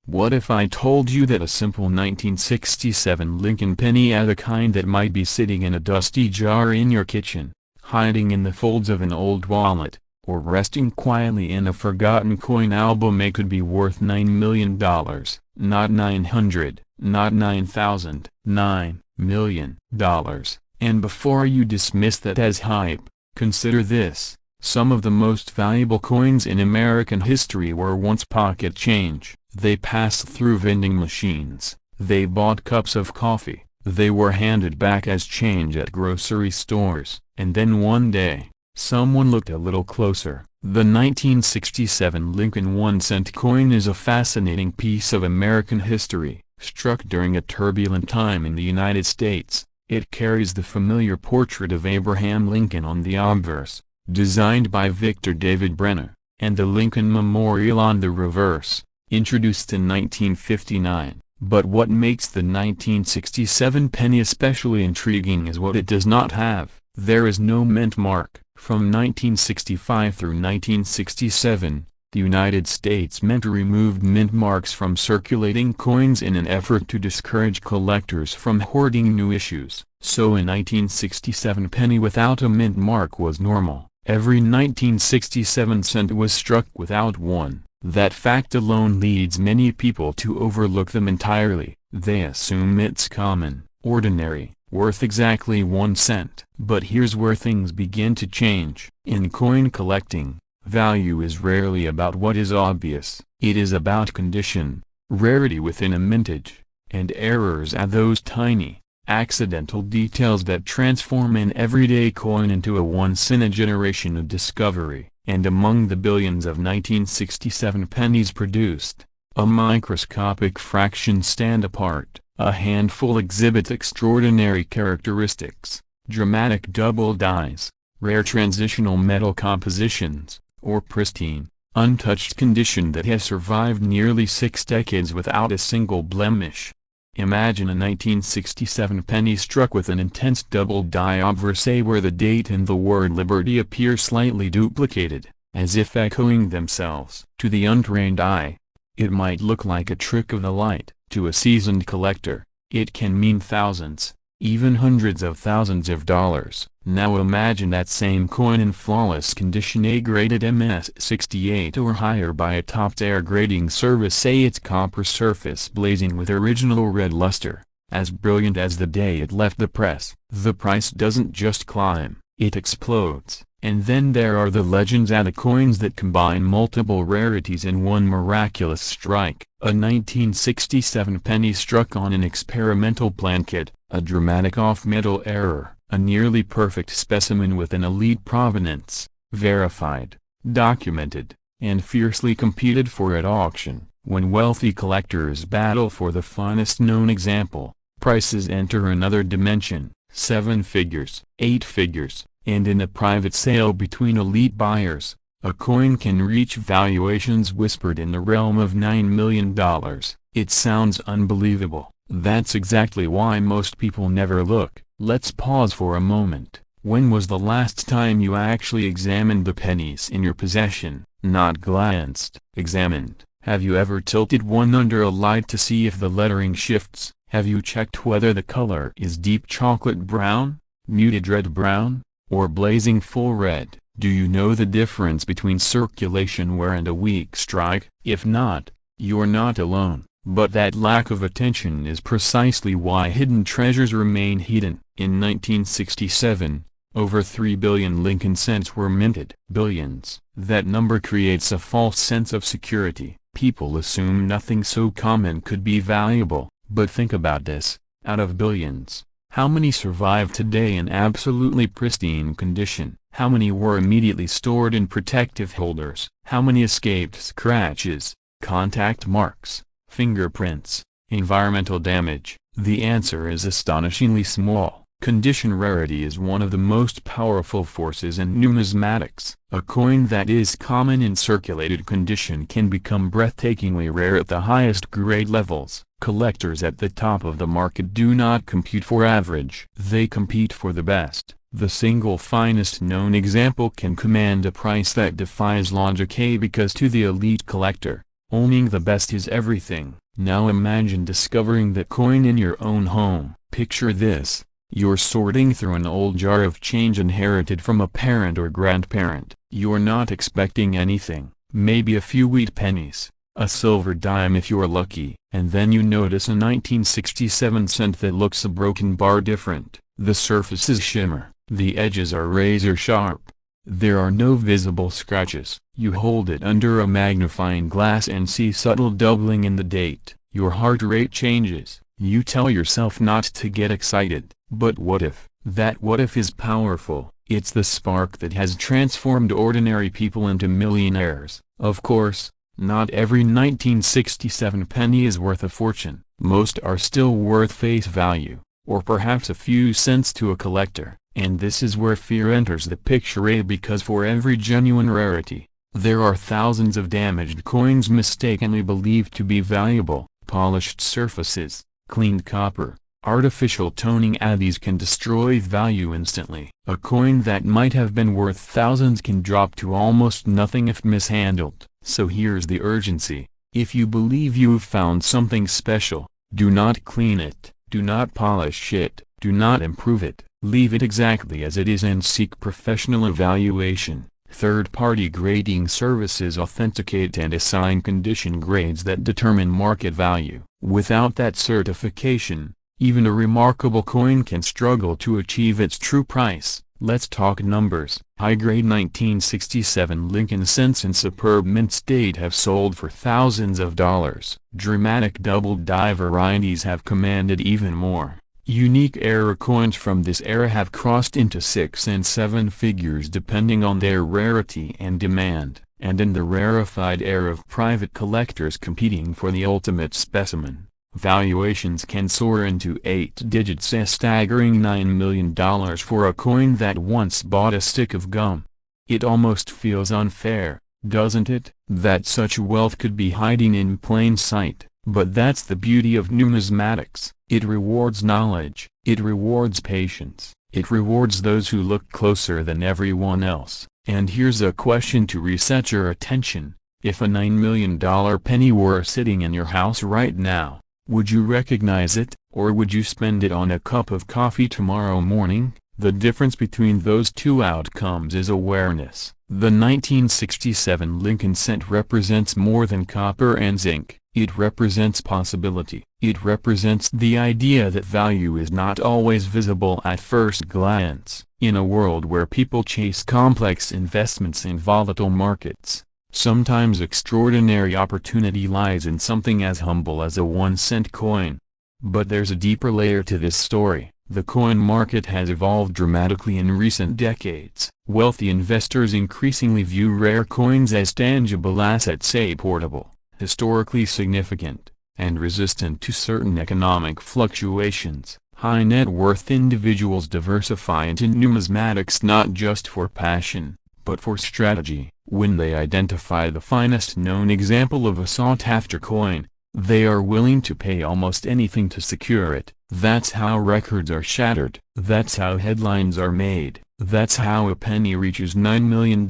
What if I told you that a simple 1967 Lincoln penny, the kind that might be sitting in a dusty jar in your kitchen, hiding in the folds of an old wallet, or resting quietly in a forgotten coin album, could be worth $9 million, not 900, not 9,000, $9 million. And before you dismiss that as hype, consider this: some of the most valuable coins in American history were once pocket change. They passed through vending machines, they bought cups of coffee, they were handed back as change at grocery stores, and then one day, someone looked a little closer. The 1967 Lincoln 1-cent coin is a fascinating piece of American history, struck during a turbulent time in the United States. It carries the familiar portrait of Abraham Lincoln on the obverse, designed by Victor David Brenner, and the Lincoln Memorial on the reverse, introduced in 1959. But what makes the 1967 penny especially intriguing is what it does not have. There is no mint mark. From 1965 through 1967, the United States Mint removed mint marks from circulating coins in an effort to discourage collectors from hoarding new issues. So a 1967 penny without a mint mark was normal. Every 1967 cent was struck without one. That fact alone leads many people to overlook them entirely. They assume it's common, ordinary, worth exactly 1 cent. But here's where things begin to change. In coin collecting, value is rarely about what is obvious. It is about condition, rarity within a mintage, and errors at those tiny, accidental details that transform an everyday coin into a once-in-a-generation of discovery. And among the billions of 1967 pennies produced, a microscopic fraction stand apart. A handful exhibit extraordinary characteristics: dramatic double dies, rare transitional metal compositions, or pristine, untouched condition that has survived nearly 6 decades without a single blemish. Imagine a 1967 penny struck with an intense double die obverse where the date and the word liberty appear slightly duplicated, as if echoing themselves. To the untrained eye, it might look like a trick of the light. To a seasoned collector, it can mean thousands, even hundreds of thousands of dollars. Now imagine that same coin in flawless condition, A-graded MS-68 or higher by a top-tier grading service, say its copper surface blazing with original red luster, as brilliant as the day it left the press. The price doesn't just climb, it explodes. And then there are the legends the coins that combine multiple rarities in one miraculous strike. A 1967 penny struck on an experimental plan kit, a dramatic off-metal error, a nearly perfect specimen with an elite provenance, verified, documented, and fiercely competed for at auction. When wealthy collectors battle for the finest known example, prices enter another dimension: 7 figures, 8 figures. And in a private sale between elite buyers, a coin can reach valuations whispered in the realm of $9 million. It sounds unbelievable. That's exactly why most people never look. Let's pause for a moment. When was the last time you actually examined the pennies in your possession? Not glanced. Examined. Have you ever tilted one under a light to see if the lettering shifts? Have you checked whether the color is deep chocolate brown, muted red brown, or blazing full red? Do you know the difference between circulation wear and a weak strike? If not, you're not alone. But that lack of attention is precisely why hidden treasures remain hidden. In 1967, over 3 billion Lincoln cents were minted. Billions. That number creates a false sense of security. People assume nothing so common could be valuable. But think about this: out of billions, how many survive today in absolutely pristine condition? How many were immediately stored in protective holders? How many escaped scratches, contact marks, fingerprints, environmental damage? The answer is astonishingly small. Condition rarity is one of the most powerful forces in numismatics. A coin that is common in circulated condition can become breathtakingly rare at the highest grade levels. Collectors at the top of the market do not compete for average. They compete for the best. The single finest known example can command a price that defies logic because to the elite collector, Owning the best is everything. Now imagine discovering that coin in your own home. Picture this. You're sorting through an old jar of change inherited from a parent or grandparent. You're not expecting anything, maybe a few wheat pennies, a silver dime if you're lucky. And then you notice a 1967 cent that looks a broken bar different. The surfaces shimmer, the edges are razor sharp. There are no visible scratches. You hold it under a magnifying glass and see subtle doubling in the date. Your heart rate changes. You tell yourself not to get excited. But what if? That what if is powerful. It's the spark that has transformed ordinary people into millionaires. Of course, not every 1967 penny is worth a fortune. Most are still worth face value, or perhaps a few cents to a collector. And this is where fear enters the picture, because for every genuine rarity, there are thousands of damaged coins mistakenly believed to be valuable. Polished surfaces, cleaned copper, artificial toning. These can destroy value instantly. A coin that might have been worth thousands can drop to almost nothing if mishandled. So here's the urgency. If you believe you've found something special, do not clean it, do not polish it, do not improve it. Leave it exactly as it is and seek professional evaluation. Third-party grading services authenticate and assign condition grades that determine market value. Without that certification, even a remarkable coin can struggle to achieve its true price. Let's talk numbers. High-grade 1967 Lincoln cents in superb mint state have sold for thousands of dollars. Dramatic double-die varieties have commanded even more. Unique era coins from this era have crossed into 6 and 7 figures depending on their rarity and demand, and in the rarefied era of private collectors competing for the ultimate specimen, valuations can soar into 8 digits, a staggering $9 million for a coin that once bought a stick of gum. It almost feels unfair, doesn't it, that such wealth could be hiding in plain sight. But that's the beauty of numismatics. It rewards knowledge, it rewards patience, it rewards those who look closer than everyone else. And here's a question to reset your attention. If a $9 million penny were sitting in your house right now, would you recognize it, or would you spend it on a cup of coffee tomorrow morning? The difference between those two outcomes is awareness. The 1967 Lincoln cent represents more than copper and zinc. It represents possibility. It represents the idea that value is not always visible at first glance. In a world where people chase complex investments in volatile markets, sometimes extraordinary opportunity lies in something as humble as a 1-cent coin. But there's a deeper layer to this story. The coin market has evolved dramatically in recent decades. Wealthy investors increasingly view rare coins as tangible assets, say portable, historically significant, and resistant to certain economic fluctuations. High net worth individuals diversify into numismatics not just for passion, but for strategy. When they identify the finest known example of a sought-after coin, they are willing to pay almost anything to secure it. That's how records are shattered. That's how headlines are made. That's how a penny reaches $9 million.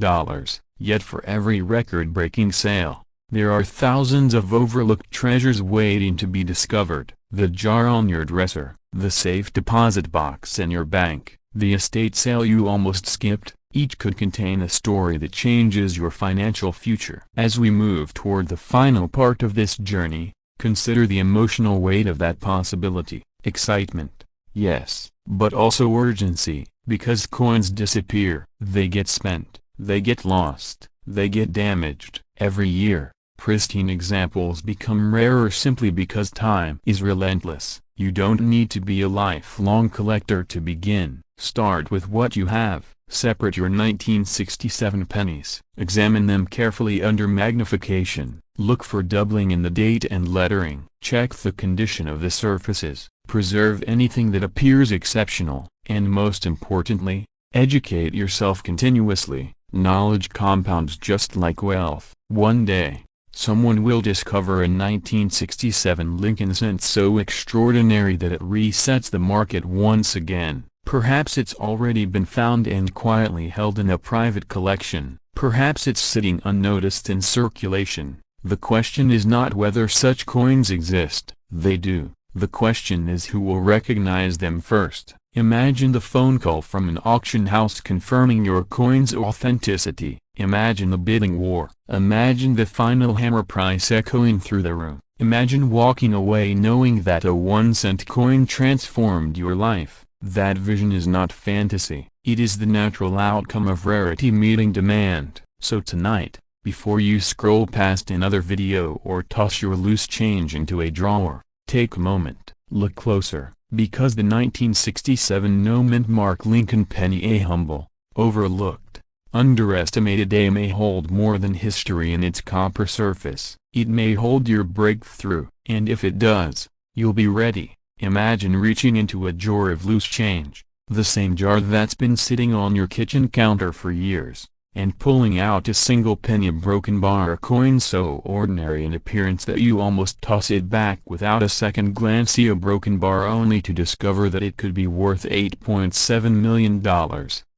Yet for every record-breaking sale, there are thousands of overlooked treasures waiting to be discovered. The jar on your dresser, the safe deposit box in your bank, the estate sale you almost skipped, each could contain a story that changes your financial future. As we move toward the final part of this journey, consider the emotional weight of that possibility. Excitement, yes, but also urgency, because coins disappear. They get spent, they get lost, they get damaged. Every year, pristine examples become rarer simply because time is relentless. You don't need to be a lifelong collector to begin. Start with what you have. Separate your 1967 pennies. Examine them carefully under magnification. Look for doubling in the date and lettering. Check the condition of the surfaces. Preserve anything that appears exceptional. And most importantly, educate yourself continuously. Knowledge compounds just like wealth. One day, someone will discover a 1967 Lincoln cent so extraordinary that it resets the market once again. Perhaps it's already been found and quietly held in a private collection. Perhaps it's sitting unnoticed in circulation, The question is not whether such coins exist. They do. The question is who will recognize them first. Imagine the phone call from an auction house confirming your coin's authenticity. Imagine the bidding war. Imagine the final hammer price echoing through the room. Imagine walking away knowing that a 1-cent coin transformed your life. That vision is not fantasy. It is the natural outcome of rarity meeting demand. So tonight, before you scroll past another video or toss your loose change into a drawer, take a moment, look closer, because the 1967 no-mint mark Lincoln penny, a humble, overlooked, underestimated A, may hold more than history in its copper surface. It may hold your breakthrough, and if it does, you'll be ready. Imagine reaching into a jar of loose change, the same jar that's been sitting on your kitchen counter for years, and pulling out a single penny, a broken bar, a coin so ordinary in appearance that you almost toss it back without a second glance. See a broken bar only to discover that it could be worth $8.7 million.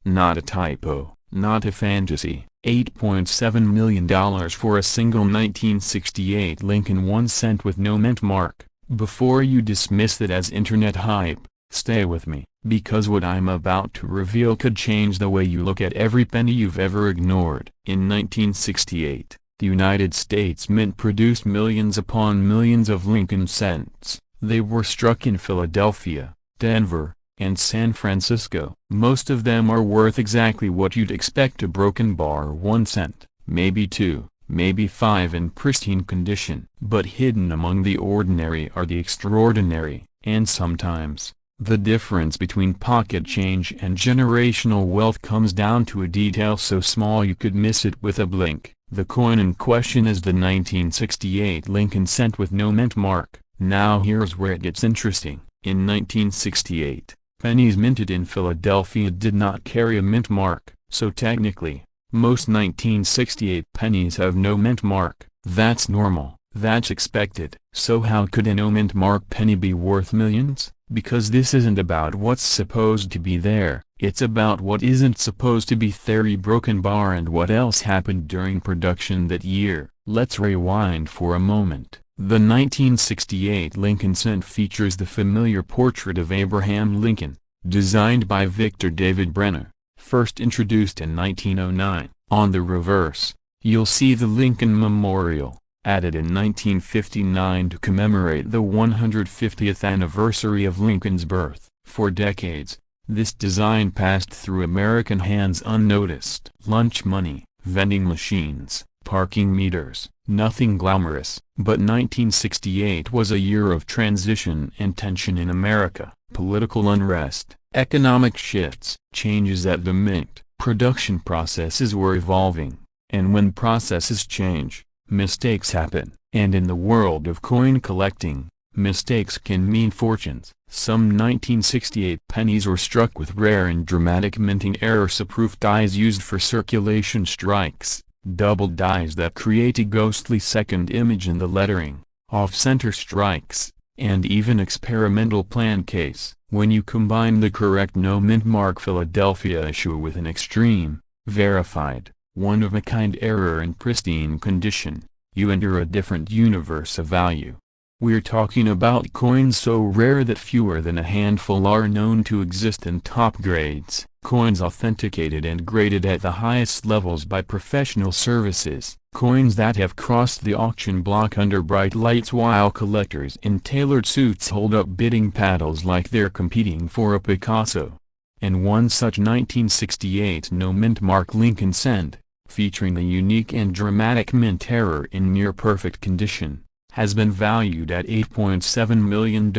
Not a typo, not a fantasy. $8.7 million for a single 1968 Lincoln 1 cent with no mint mark. Before you dismiss it as internet hype, stay with me, because what I'm about to reveal could change the way you look at every penny you've ever ignored. In 1968, the United States Mint produced millions upon millions of Lincoln cents. They were struck in Philadelphia, Denver, and San Francisco. Most of them are worth exactly what you'd expect: a broken bar, 1 cent, maybe 2, maybe 5, in pristine condition. But hidden among the ordinary are the extraordinary, and sometimes, the difference between pocket change and generational wealth comes down to a detail so small you could miss it with a blink. The coin in question is the 1968 Lincoln cent with no mint mark. Now here's where it gets interesting. In 1968, pennies minted in Philadelphia did not carry a mint mark, so technically, most 1968 pennies have no mint mark. That's normal, that's expected. So how could a no mint mark penny be worth millions? Because this isn't about what's supposed to be there, it's about what isn't supposed to be there. A broken bar and what else happened during production that year. Let's rewind for a moment. The 1968 Lincoln cent features the familiar portrait of Abraham Lincoln, designed by Victor David Brenner, first introduced in 1909. On the reverse, you'll see the Lincoln Memorial, added in 1959 to commemorate the 150th anniversary of Lincoln's birth. For decades, this design passed through American hands unnoticed. Lunch money, vending machines, parking meters, nothing glamorous. But 1968 was a year of transition and tension in America. Political unrest, economic shifts, changes at the mint. Production processes were evolving, and when processes change, mistakes happen. And in the world of coin collecting, mistakes can mean fortunes. Some 1968 pennies were struck with rare and dramatic minting errors. Proof dies used for circulation strikes, double dies that create a ghostly second image in the lettering, off-center strikes, and even experimental plan case. When you combine the correct no mint mark Philadelphia issue with an extreme, verified, one-of-a-kind error in pristine condition, you enter a different universe of value. We're talking about coins so rare that fewer than a handful are known to exist in top grades. Coins authenticated and graded at the highest levels by professional services. Coins that have crossed the auction block under bright lights while collectors in tailored suits hold up bidding paddles like they're competing for a Picasso. And one such 1968 no mint mark Lincoln cent, featuring the unique and dramatic mint error in near-perfect condition, has been valued at $8.7 million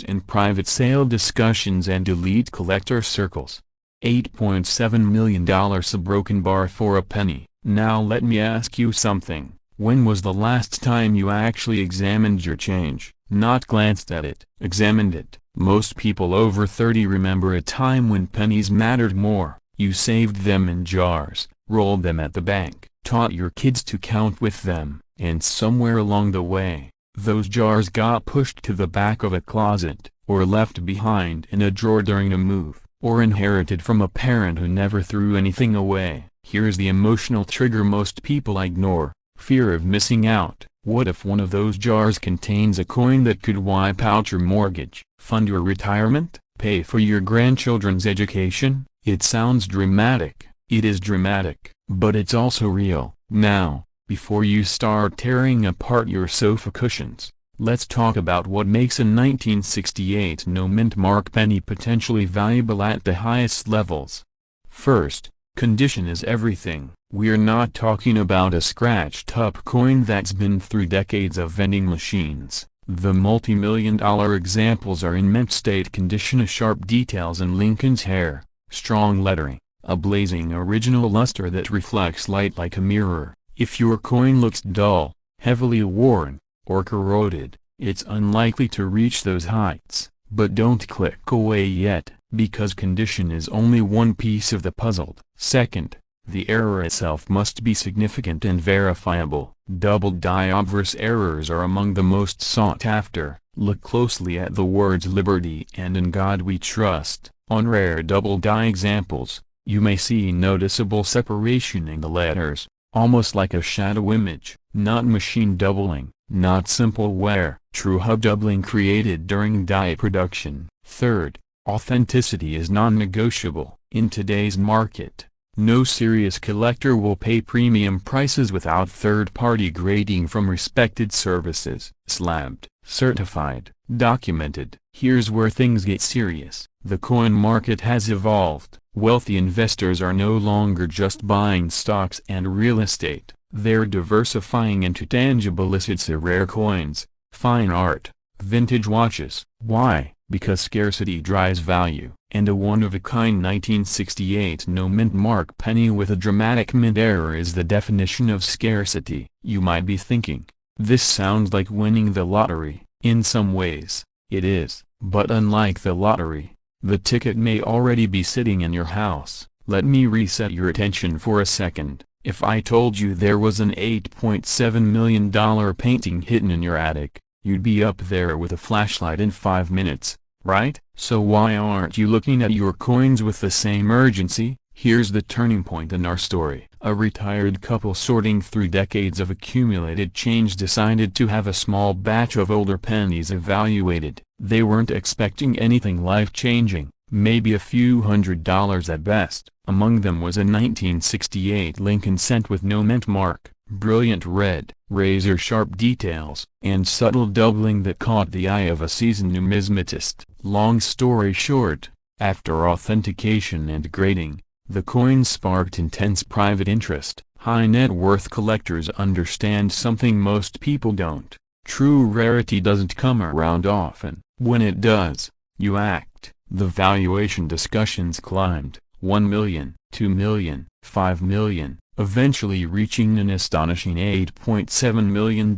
in private sale discussions and elite collector circles. $8.7 million, a broken bar for a penny. Now let me ask you something. When was the last time you actually examined your change? Not glanced at it, examined it. Most people over 30 remember a time when pennies mattered more. You saved them in jars, rolled them at the bank, taught your kids to count with them, and somewhere along the way, those jars got pushed to the back of a closet, or left behind in a drawer during a move, or inherited from a parent who never threw anything away. Here's the emotional trigger most people ignore: fear of missing out. What if one of those jars contains a coin that could wipe out your mortgage, fund your retirement, pay for your grandchildren's education? It sounds dramatic. It is dramatic, but it's also real. Now, before you start tearing apart your sofa cushions, let's talk about what makes a 1968 no-mint mark penny potentially valuable at the highest levels. First, condition is everything. We're not talking about a scratched-up coin that's been through decades of vending machines. The multi-million-dollar examples are in mint state condition, sharp details in Lincoln's hair, strong lettering, a blazing original luster that reflects light like a mirror. If your coin looks dull, heavily worn, or corroded, it's unlikely to reach those heights. But don't click away yet, because condition is only one piece of the puzzle. Second, the error itself must be significant and verifiable. Double die obverse errors are among the most sought after. Look closely at the words "Liberty" and "In God We Trust." On rare double die examples, you may see noticeable separation in the letters, almost like a shadow image. Not machine doubling, not simple wear, true hub doubling created during die production. Third, authenticity is non-negotiable. In today's market, no serious collector will pay premium prices without third-party grading from respected services. Slabbed, certified, documented. Here's where things get serious. The coin market has evolved. Wealthy investors are no longer just buying stocks and real estate. They're diversifying into tangible assets, rare coins, fine art, vintage watches. Why? Because scarcity drives value. And a one-of-a-kind 1968 no-mint mark penny with a dramatic mint error is the definition of scarcity. You might be thinking, this sounds like winning the lottery. In some ways, it is. But unlike the lottery, the ticket may already be sitting in your house. Let me reset your attention for a second. If I told you there was an $8.7 million painting hidden in your attic, you'd be up there with a flashlight in 5 minutes, right? So why aren't you looking at your coins with the same urgency? Here's the turning point in our story. A retired couple sorting through decades of accumulated change decided to have a small batch of older pennies evaluated. They weren't expecting anything life-changing, maybe a few $100s at best. Among them was a 1968 Lincoln cent with no mint mark, brilliant red, razor-sharp details, and subtle doubling that caught the eye of a seasoned numismatist. Long story short, after authentication and grading, the coin sparked intense private interest. High net worth collectors understand something most people don't. True rarity doesn't come around often. When it does, you act. The valuation discussions climbed. 1 million, 2 million, 5 million, eventually reaching an astonishing $8.7 million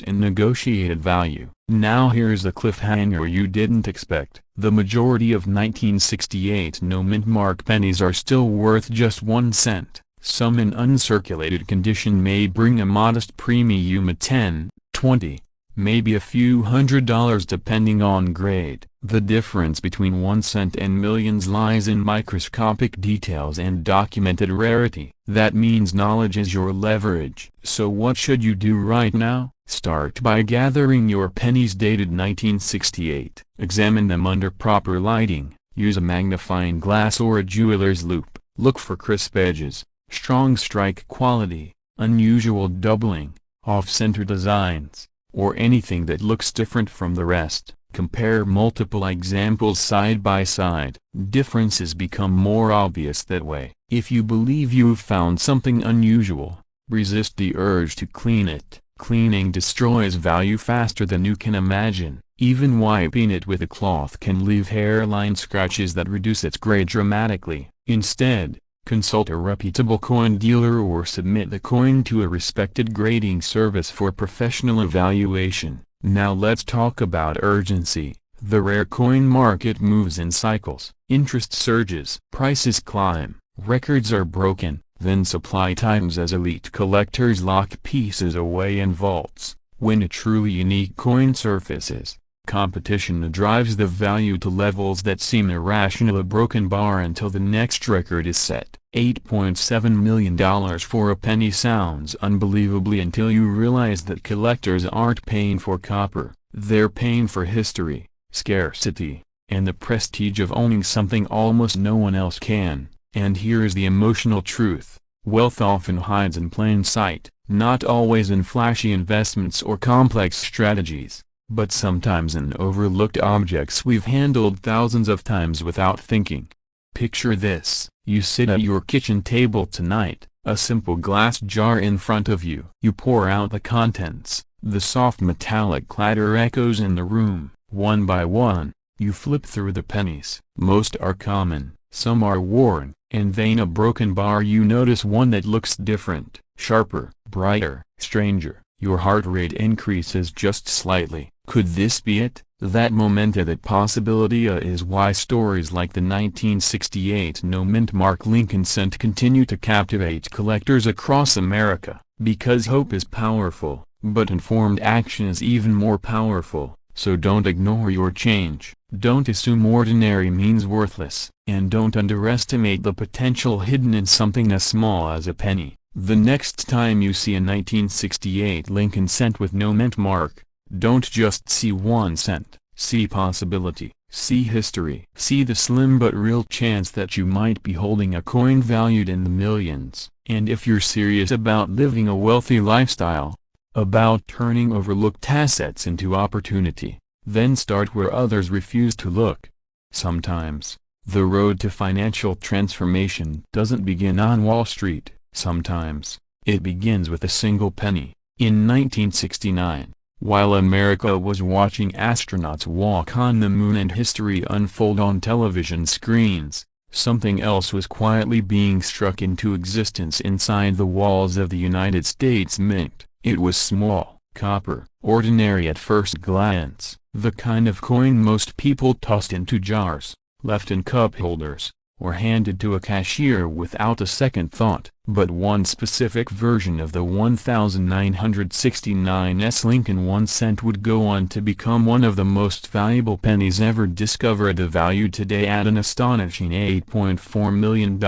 in negotiated value. Now here's a cliffhanger you didn't expect. The majority of 1968 no-mint mark pennies are still worth just 1 cent. Some in uncirculated condition may bring a modest premium of 10, 20, maybe a few $100s depending on grade. The difference between 1 cent and millions lies in microscopic details and documented rarity. That means knowledge is your leverage. So what should you do right now? Start by gathering your pennies dated 1968. Examine them under proper lighting. Use a magnifying glass or a jeweler's loupe. Look for crisp edges, strong strike quality, unusual doubling, off-center designs, or anything that looks different from the rest. Compare multiple examples side by side. Differences become more obvious that way. If you believe you've found something unusual, resist the urge to clean it. Cleaning destroys value faster than you can imagine. Even wiping it with a cloth can leave hairline scratches that reduce its grade dramatically. Instead, consult a reputable coin dealer or submit the coin to a respected grading service for professional evaluation. Now let's talk about urgency. The rare coin market moves in cycles. Interest surges, prices climb, records are broken, then supply tightens as elite collectors lock pieces away in vaults. When a truly unique coin surfaces, competition drives the value to levels that seem irrational. A broken bar until the next record is set. $8.7 million for a penny sounds unbelievably until you realize that collectors aren't paying for copper, they're paying for history, scarcity, and the prestige of owning something almost no one else can. And here's the emotional truth: wealth often hides in plain sight, not always in flashy investments or complex strategies, but sometimes in overlooked objects we've handled thousands of times without thinking. Picture this: you sit at your kitchen table tonight, a simple glass jar in front of you. You pour out the contents, the soft metallic clatter echoes in the room. One by one, you flip through the pennies. Most are common, some are worn, and then a broken bar. You notice one that looks different, sharper, brighter, stranger. Your heart rate increases just slightly. Could this be it? That momenta, that possibility is why stories like the 1968 no-mint mark Lincoln cent continue to captivate collectors across America. Because hope is powerful, but informed action is even more powerful. So don't ignore your change, don't assume ordinary means worthless, and don't underestimate the potential hidden in something as small as a penny. The next time you see a 1968 Lincoln cent with no mint mark, don't just see 1 cent, see possibility, see history. See the slim but real chance that you might be holding a coin valued in the millions. And if you're serious about living a wealthy lifestyle, about turning overlooked assets into opportunity, then start where others refuse to look. Sometimes, the road to financial transformation doesn't begin on Wall Street. Sometimes, it begins with a single penny. In 1969, while America was watching astronauts walk on the moon and history unfold on television screens, something else was quietly being struck into existence inside the walls of the United States Mint. It was small, copper, ordinary at first glance, the kind of coin most people tossed into jars, left in cup holders, or handed to a cashier without a second thought. But one specific version of the 1969 Lincoln 1 cent would go on to become one of the most valuable pennies ever discovered, valued today at an astonishing $8.4 million.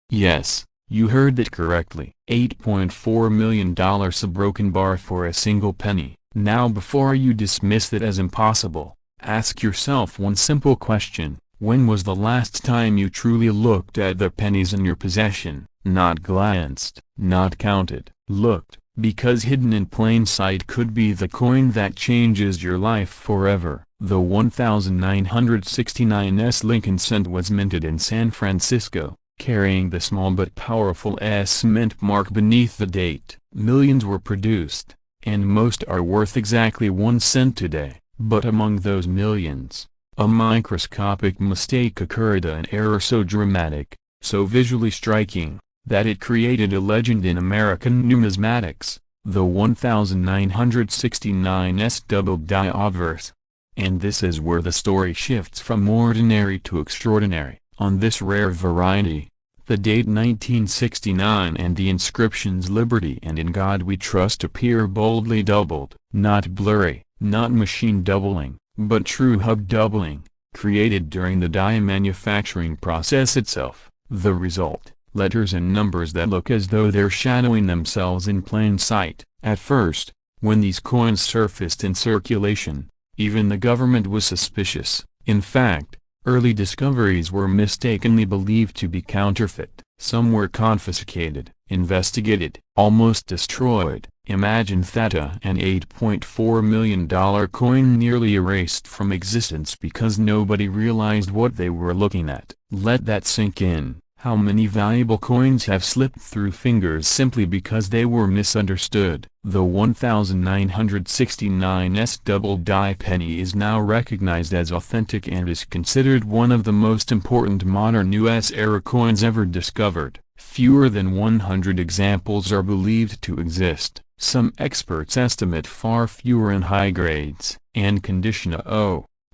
Yes, you heard that correctly, $8.4 million, a broken bar for a single penny. Now, before you dismiss it as impossible, ask yourself one simple question: when was the last time you truly looked at the pennies in your possession? Not glanced, not counted, looked, because hidden in plain sight could be the coin that changes your life forever. The 1969 Lincoln cent was minted in San Francisco, carrying the small but powerful S mint mark beneath the date. Millions were produced, and most are worth exactly 1 cent today. But among those millions, a microscopic mistake occurred, an error so dramatic, so visually striking, that it created a legend in American numismatics, the 1969's double die obverse. And this is where the story shifts from ordinary to extraordinary. On this rare variety, the date 1969 and the inscriptions "Liberty" and "In God We Trust" appear boldly doubled. Not blurry, not machine doubling, but true hub doubling, created during the die manufacturing process itself. The result: letters and numbers that look as though they're shadowing themselves in plain sight. At first, when these coins surfaced in circulation, even the government was suspicious. In fact, early discoveries were mistakenly believed to be counterfeit. Some were confiscated, investigated, almost destroyed. Imagine that, an $8.4 million coin nearly erased from existence because nobody realized what they were looking at. Let that sink in. How many valuable coins have slipped through fingers simply because they were misunderstood? The 1969's double die penny is now recognized as authentic and is considered one of the most important modern US-era coins ever discovered. Fewer than 100 examples are believed to exist. Some experts estimate far fewer in high grades. And condition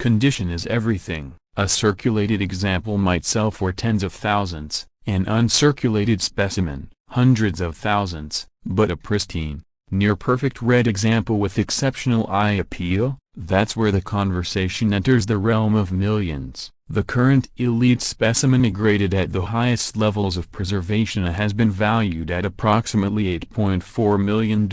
condition is everything. A circulated example might sell for tens of thousands, an uncirculated specimen, hundreds of thousands, but a pristine, near-perfect red example with exceptional eye appeal, That's where the conversation enters the realm of millions. The current elite specimen graded at the highest levels of preservation has been valued at approximately $8.4 million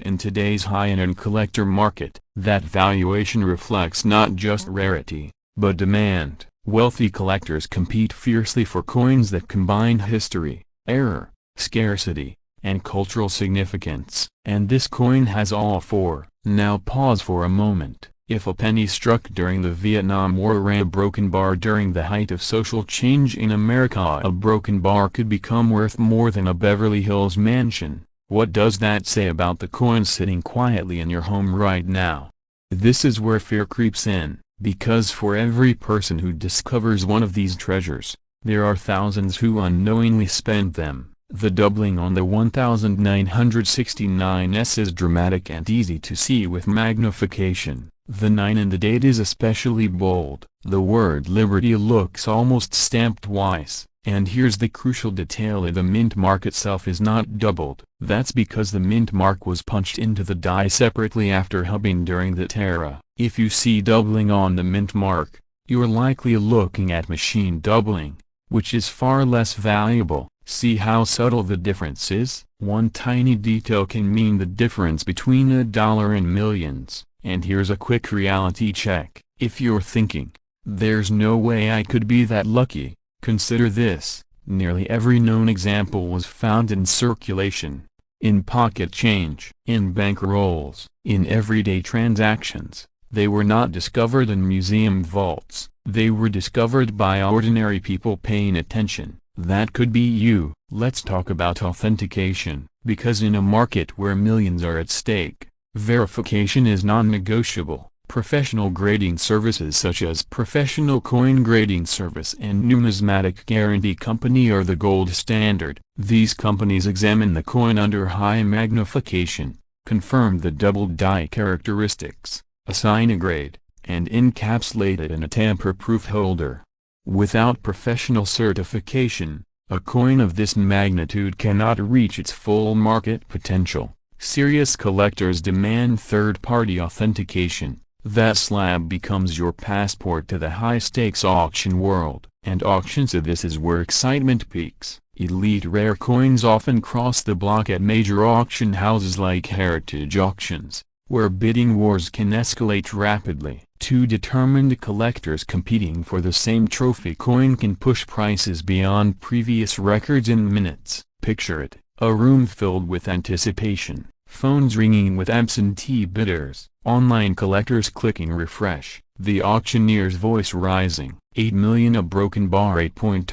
in today's high-end collector market. That valuation reflects not just rarity, but demand. Wealthy collectors compete fiercely for coins that combine history, error, scarcity, and cultural significance. And this coin has all four. Now pause for a moment. If a penny struck during the Vietnam War or a broken bar during the height of social change in America, a broken bar could become worth more than a Beverly Hills mansion. What does that say about the coin sitting quietly in your home right now? This is where fear creeps in, because for every person who discovers one of these treasures, there are thousands who unknowingly spend them. The doubling on the 1969s is dramatic and easy to see with magnification. The 9 in the date is especially bold. The word liberty looks almost stamped twice. And here's the crucial detail: the mint mark itself is not doubled. That's because the mint mark was punched into the die separately after hubbing during that era. If you see doubling on the mint mark, you're likely looking at machine doubling, which is far less valuable. See how subtle the difference is? One tiny detail can mean the difference between $1 and millions. And here's a quick reality check. If you're thinking, "There's no way I could be that lucky," consider this: nearly every known example was found in circulation, in pocket change, in bank rolls, in everyday transactions. They were not discovered in museum vaults. They were discovered by ordinary people paying attention. That could be you. Let's talk about authentication, because in a market where millions are at stake, verification is non-negotiable. Professional grading services such as Professional Coin Grading Service and Numismatic Guarantee Company are the gold standard. These companies examine the coin under high magnification, confirm the doubled die characteristics, assign a grade, and encapsulate it in a tamper-proof holder. Without professional certification, a coin of this magnitude cannot reach its full market potential. Serious collectors demand third-party authentication. That slab becomes your passport to the high-stakes auction world. And auctions, this is where excitement peaks. Elite rare coins often cross the block at major auction houses like heritage auctions, where bidding wars can escalate rapidly. Two determined collectors competing for the same trophy coin can push prices beyond previous records in minutes. Picture it: a room filled with anticipation, phones ringing with absentee bidders, online collectors clicking refresh, the auctioneer's voice rising. 8 million a broken bar, a broken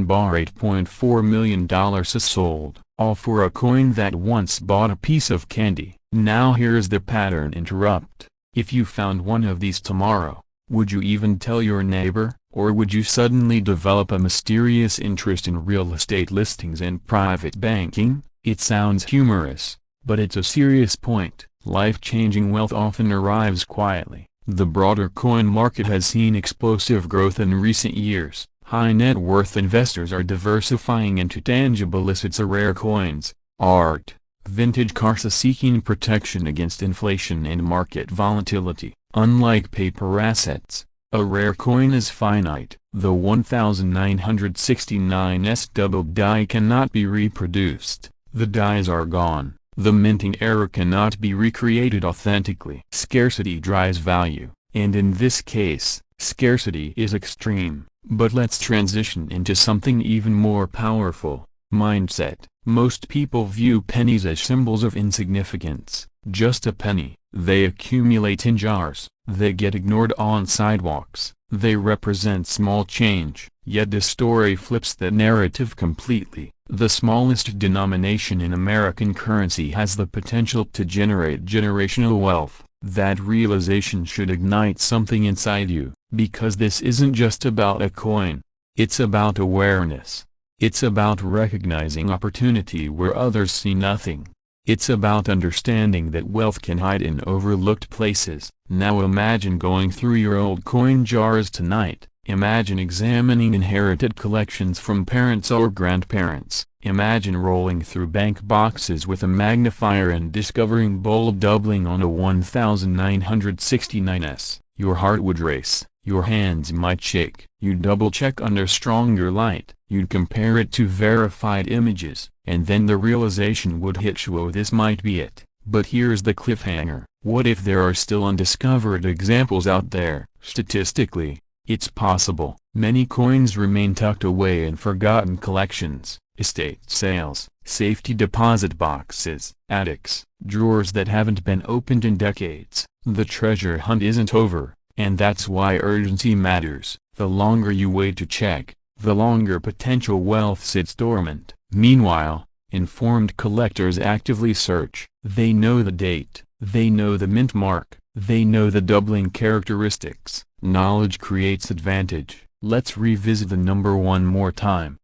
bar, $8.4 million sold, all for a coin that once bought a piece of candy. Now here's the pattern interrupt. If you found one of these tomorrow, would you even tell your neighbor, or would you suddenly develop a mysterious interest in real estate listings and private banking? It sounds humorous, but it's a serious point. Life-changing wealth often arrives quietly. The broader coin market has seen explosive growth in recent years. High net worth investors are diversifying into tangible assets, rare coins, art, vintage cars, seeking protection against inflation and market volatility. Unlike paper assets, a rare coin is finite. The 1969's doubled die cannot be reproduced. The dies are gone. The minting error cannot be recreated authentically. Scarcity drives value, and in this case, scarcity is extreme. But let's transition into something even more powerful: mindset. Most people view pennies as symbols of insignificance. Just a penny. They accumulate in jars. They get ignored on sidewalks. They represent small change. Yet this story flips that narrative completely. The smallest denomination in American currency has the potential to generate generational wealth. That realization should ignite something inside you, because this isn't just about a coin. It's about awareness. It's about recognizing opportunity where others see nothing. It's about understanding that wealth can hide in overlooked places. Now imagine going through your old coin jars tonight. Imagine examining inherited collections from parents or grandparents. Imagine rolling through bank boxes with a magnifier and discovering bold doubling on a 1969s. Your heart would race, your hands might shake. You'd double-check under stronger light, you'd compare it to verified images, and then the realization would hit you: oh, this might be it. But here's the cliffhanger: what if there are still undiscovered examples out there? Statistically, it's possible. Many coins remain tucked away in forgotten collections, estate sales, safety deposit boxes, attics, drawers that haven't been opened in decades. The treasure hunt isn't over, and that's why urgency matters. The longer you wait to check, the longer potential wealth sits dormant. Meanwhile, informed collectors actively search. They know the date, they know the mint mark, they know the doubling characteristics. Knowledge creates advantage. Let's revisit the number one more time.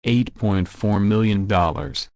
$8.4 million.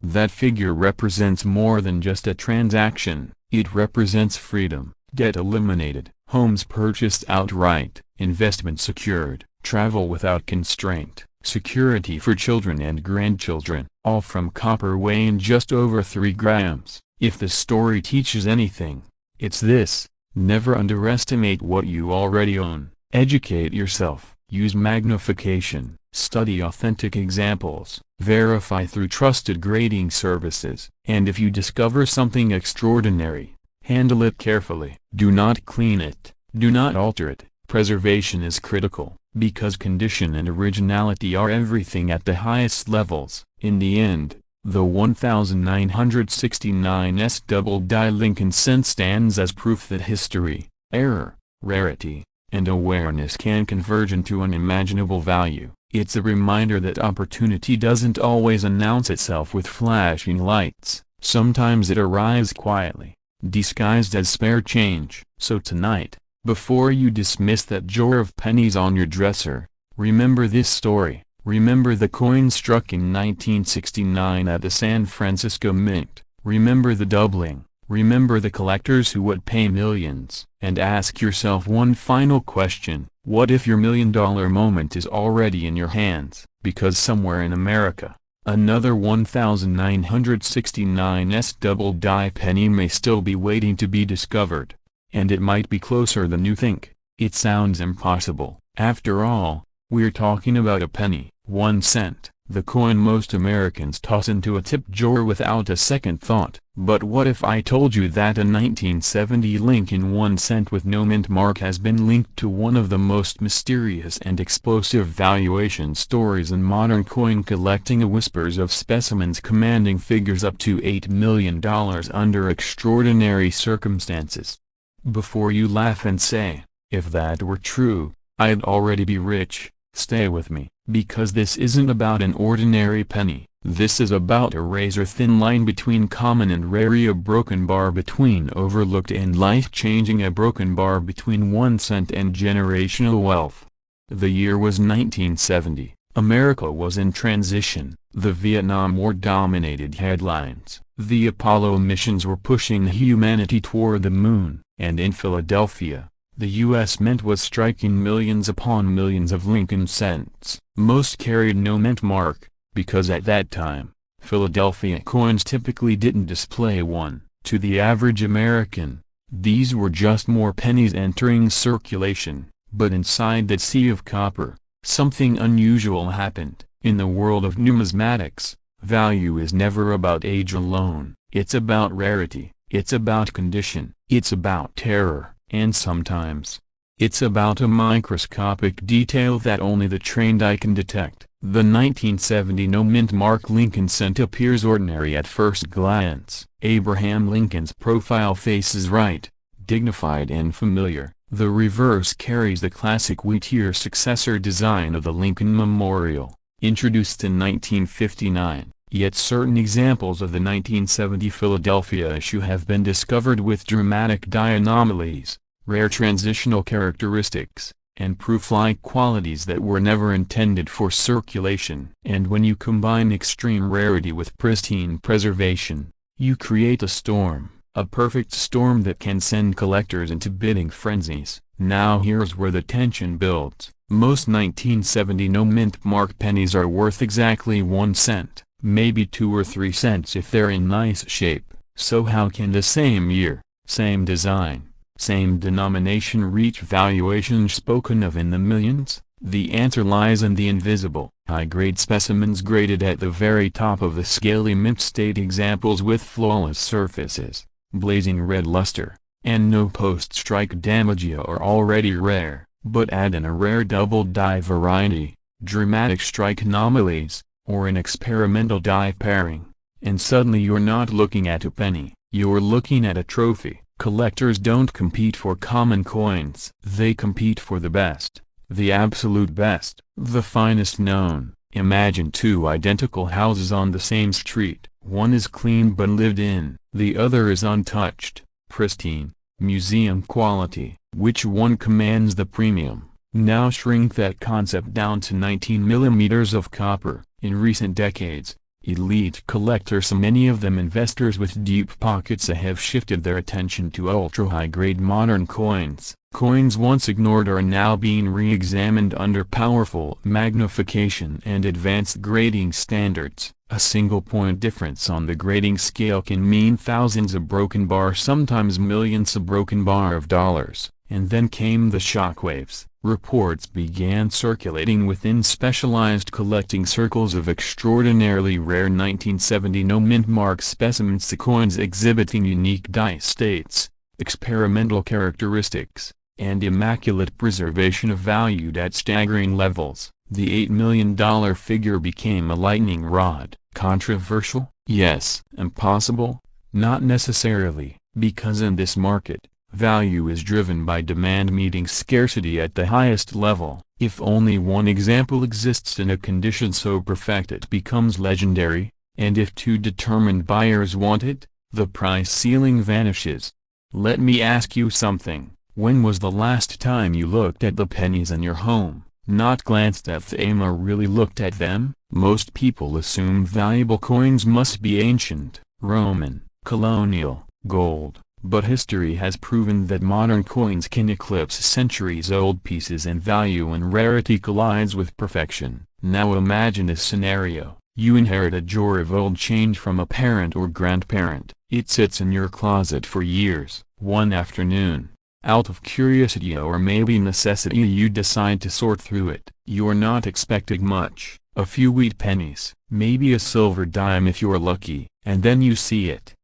That figure represents more than just a transaction. It represents freedom, debt eliminated, homes purchased outright, investment secured, travel without constraint, security for children and grandchildren, all from copper weighing just over 3 grams. If the story teaches anything, it's this: never underestimate what you already own. Educate yourself, use magnification, study authentic examples, verify through trusted grading services, and if you discover something extraordinary, handle it carefully. Do not clean it, do not alter it. Preservation is critical, because condition and originality are everything at the highest levels. In the end, the 1969's double-die Lincoln cent stands as proof that history, error, rarity, and awareness can converge into unimaginable value. It's a reminder that opportunity doesn't always announce itself with flashing lights. Sometimes it arrives quietly, disguised as spare change. So tonight, before you dismiss that drawer of pennies on your dresser, remember this story. Remember the coin struck in 1969 at the San Francisco Mint. Remember the doubling. Remember the collectors who would pay millions. And ask yourself one final question: what if your $1,000,000 moment is already in your hands? Because somewhere in America, another 1969's double-die penny may still be waiting to be discovered. And it might be closer than you think. It sounds impossible. After all, we're talking about a penny, 1 cent, the coin most Americans toss into a tip drawer without a second thought. But what if I told you that a 1970 Lincoln 1 cent with no mint mark has been linked to one of the most mysterious and explosive valuation stories in modern coin collecting? Whispers of specimens commanding figures up to $8 million under extraordinary circumstances. Before you laugh and say, if that were true, I'd already be rich, stay with me, because this isn't about an ordinary penny. This is about a razor-thin line between common and rare, a broken bar between overlooked and life-changing, a broken bar between 1 cent and generational wealth. The year was 1970. America was in transition. The Vietnam War dominated headlines. The Apollo missions were pushing humanity toward the moon. And in Philadelphia, the U.S. Mint was striking millions upon millions of Lincoln cents. Most carried no mint mark, because at that time, Philadelphia coins typically didn't display one. To the average American, these were just more pennies entering circulation. But inside that sea of copper, something unusual happened. In the world of numismatics, value is never about age alone. It's about rarity, it's about condition, it's about terror, and sometimes, it's about a microscopic detail that only the trained eye can detect. The 1970 no mint mark Lincoln cent appears ordinary at first glance. Abraham Lincoln's profile faces right, dignified and familiar. The reverse carries the classic Whittier successor design of the Lincoln Memorial, introduced in 1959. Yet certain examples of the 1970 Philadelphia issue have been discovered with dramatic die anomalies, rare transitional characteristics, and proof-like qualities that were never intended for circulation. And when you combine extreme rarity with pristine preservation, you create a storm. A perfect storm that can send collectors into bidding frenzies. Now here's where the tension builds. Most 1970 no-mint mark pennies are worth exactly 1 cent, maybe 2 or 3 cents if they're in nice shape. So how can the same year, same design, same denomination reach valuations spoken of in the millions? The answer lies in the invisible, high-grade specimens graded at the very top of the scaly mint state examples with flawless surfaces, blazing red luster, and no post-strike damage are already rare, but add in a rare double die variety, dramatic strike anomalies, or an experimental die pairing, and suddenly you're not looking at a penny, you're looking at a trophy. Collectors don't compete for common coins. They compete for the best, the absolute best, the finest known. Imagine two identical houses on the same street. One is clean but lived in, the other is untouched, pristine, museum quality. Which one commands the premium? Now shrink that concept down to 19 millimeters of copper. In recent decades, elite collectors, many of them investors with deep pockets, have shifted their attention to ultra-high-grade modern coins. Coins once ignored are now being re-examined under powerful magnification and advanced grading standards. A single point difference on the grading scale can mean thousands of broken bar, sometimes millions of broken bar of dollars. And then came the shockwaves. Reports began circulating within specialized collecting circles of extraordinarily rare 1970 no-mint mark specimens, the coins exhibiting unique die states, experimental characteristics, and immaculate preservation of valued at staggering levels. The $8 million figure became a lightning rod. Controversial? Yes. Impossible? Not necessarily, because in this market, value is driven by demand meeting scarcity at the highest level. If only one example exists in a condition so perfect it becomes legendary, and if two determined buyers want it, the price ceiling vanishes. Let me ask you something. When was the last time you looked at the pennies in your home? Not glanced at them or really looked at them? Most people assume valuable coins must be ancient, Roman, colonial, gold. But history has proven that modern coins can eclipse centuries-old pieces in value when rarity collides with perfection. Now imagine this scenario. You inherit a drawer of old change from a parent or grandparent. It sits in your closet for years. One afternoon, out of curiosity or maybe necessity, you decide to sort through it. You're not expecting much. A few wheat pennies, maybe a silver dime if you're lucky, and then you see it.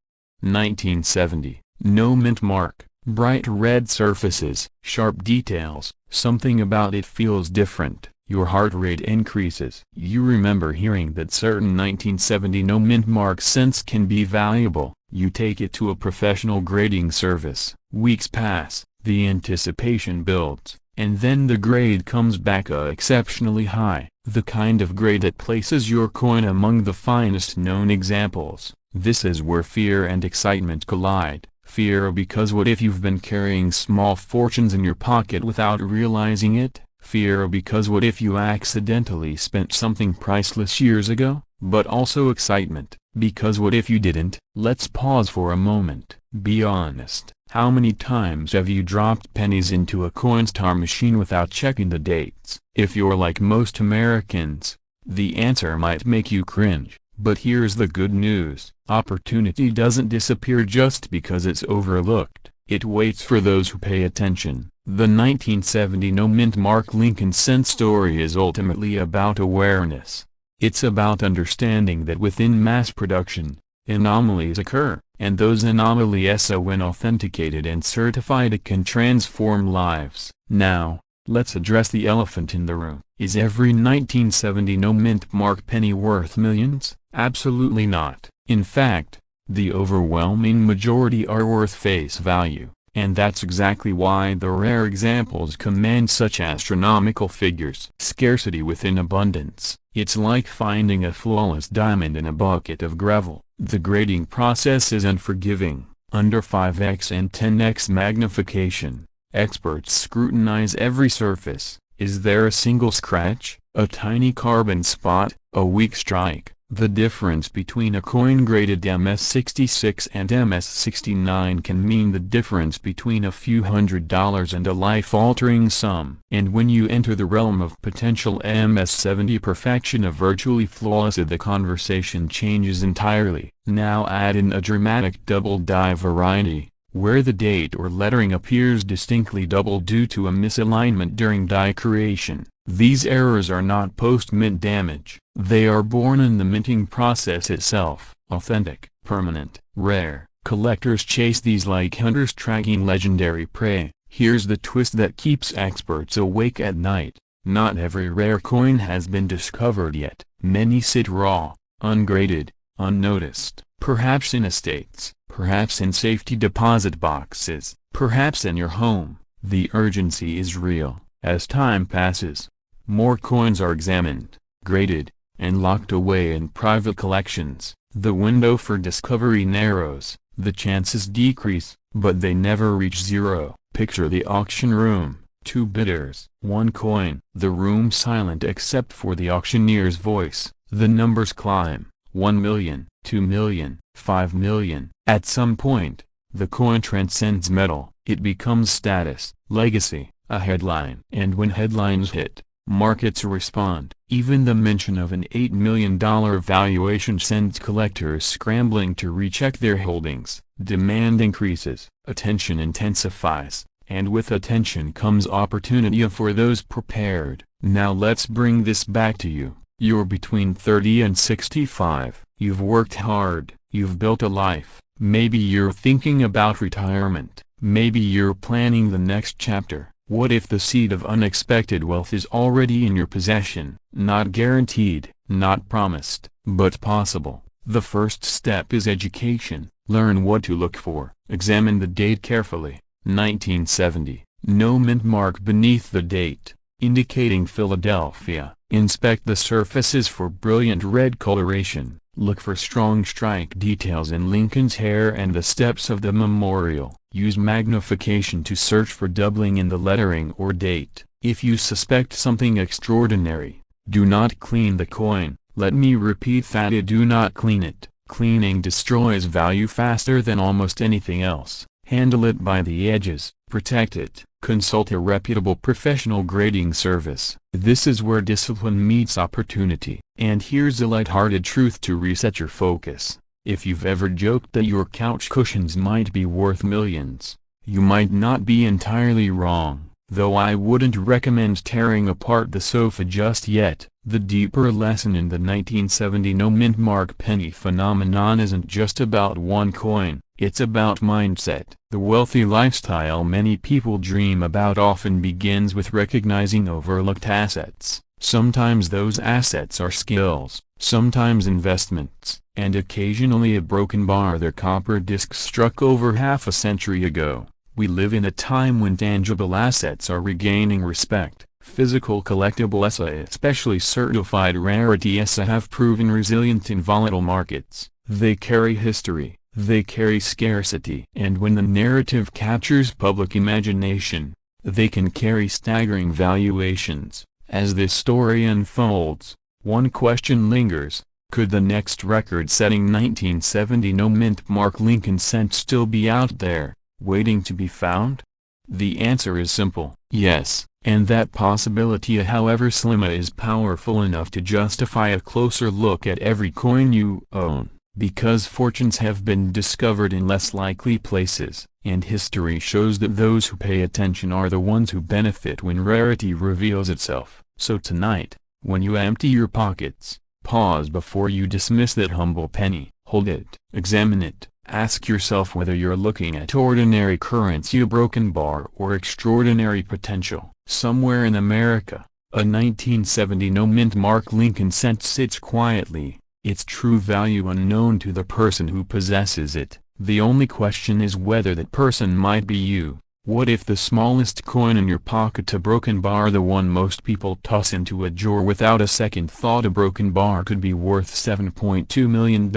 1970. No mint mark, bright red surfaces, sharp details, something about it feels different. Your heart rate increases. You remember hearing that certain 1970 no mint mark cents can be valuable. You take it to a professional grading service. Weeks pass, the anticipation builds, and then the grade comes back exceptionally high. The kind of grade that places your coin among the finest known examples. This is where fear and excitement collide. Fear because what if you've been carrying small fortunes in your pocket without realizing it? Fear because what if you accidentally spent something priceless years ago? But also excitement, because what if you didn't? Let's pause for a moment. Be honest. How many times have you dropped pennies into a Coinstar machine without checking the dates? If you're like most Americans, the answer might make you cringe. But here's the good news. Opportunity doesn't disappear just because it's overlooked. It waits for those who pay attention. The 1970 no mint mark Lincoln cent story is ultimately about awareness. It's about understanding that within mass production, anomalies occur, and those anomalies, when authenticated and certified, it can transform lives. Now, let's address the elephant in the room. Is every 1970 no mint mark penny worth millions? Absolutely not. In fact, the overwhelming majority are worth face value, and that's exactly why the rare examples command such astronomical figures. Scarcity within abundance. It's like finding a flawless diamond in a bucket of gravel. The grading process is unforgiving. Under 5x and 10x magnification, experts scrutinize every surface. Is there a single scratch, a tiny carbon spot, a weak strike, The difference between a coin graded MS-66 and MS-69 can mean the difference between a few $100s and a life-altering sum. And when you enter the realm of potential MS-70 perfection of virtually flawless, the conversation changes entirely. Now add in a dramatic double die variety, where the date or lettering appears distinctly double due to a misalignment during die creation. These errors are not post-mint damage. They are born in the minting process itself. Authentic, permanent, rare. Collectors chase these like hunters tracking legendary prey. Here's the twist that keeps experts awake at night. Not every rare coin has been discovered yet. Many sit raw, ungraded, unnoticed. Perhaps in estates, perhaps in safety deposit boxes, perhaps in your home. The urgency is real. As time passes, more coins are examined, graded, and locked away in private collections. The window for discovery narrows, the chances decrease, but they never reach zero. Picture the auction room, 2 bidders, 1 coin. The room silent except for the auctioneer's voice. The numbers climb, 1 million, 2 million, 5 million. At some point, the coin transcends metal. It becomes status, legacy, a headline. And when headlines hit, markets respond. Even the mention of an $8 million valuation sends collectors scrambling to recheck their holdings. Demand increases, attention intensifies, and with attention comes opportunity for those prepared. Now let's bring this back to you. You're between 30 and 65. You've worked hard, you've built a life. Maybe you're thinking about retirement. Maybe you're planning the next chapter. What if the seed of unexpected wealth is already in your possession? Not guaranteed, not promised, but possible. The first step is education. Learn what to look for. Examine the date carefully. 1970. No mint mark beneath the date, indicating Philadelphia. Inspect the surfaces for brilliant red coloration. Look for strong strike details in Lincoln's hair and the steps of the memorial. Use magnification to search for doubling in the lettering or date. If you suspect something extraordinary, do not clean the coin. Let me repeat that: do not clean it. Cleaning destroys value faster than almost anything else. Handle it by the edges, protect it. Consult a reputable professional grading service. This is where discipline meets opportunity. And here's a light-hearted truth to reset your focus. If you've ever joked that your couch cushions might be worth millions, you might not be entirely wrong, though I wouldn't recommend tearing apart the sofa just yet. The deeper lesson in the 1970 no mint mark penny phenomenon isn't just about one coin, it's about mindset. The wealthy lifestyle many people dream about often begins with recognizing overlooked assets. Sometimes those assets are skills, sometimes investments, and occasionally a broken bar. Their copper disc struck over half a century ago. We live in a time when tangible assets are regaining respect. Physical collectible assets, especially certified rarity assets, have proven resilient in volatile markets. They carry history, they carry scarcity. And when the narrative captures public imagination, they can carry staggering valuations. As this story unfolds, one question lingers: could the next record-setting 1970 no mint mark Lincoln cent still be out there, waiting to be found? The answer is simple: yes, and that possibility, however slim, is powerful enough to justify a closer look at every coin you own. Because fortunes have been discovered in less likely places, and history shows that those who pay attention are the ones who benefit when rarity reveals itself. So tonight, when you empty your pockets, pause before you dismiss that humble penny. Hold it, examine it, ask yourself whether you're looking at ordinary currency, a broken bar, or extraordinary potential. Somewhere in America, a 1970 no mint mark Lincoln cent sits quietly, its true value unknown to the person who possesses it. The only question is whether that person might be you. What if the smallest coin in your pocket, a broken bar, the one most people toss into a drawer without a second thought? A broken bar could be worth $7.2 million,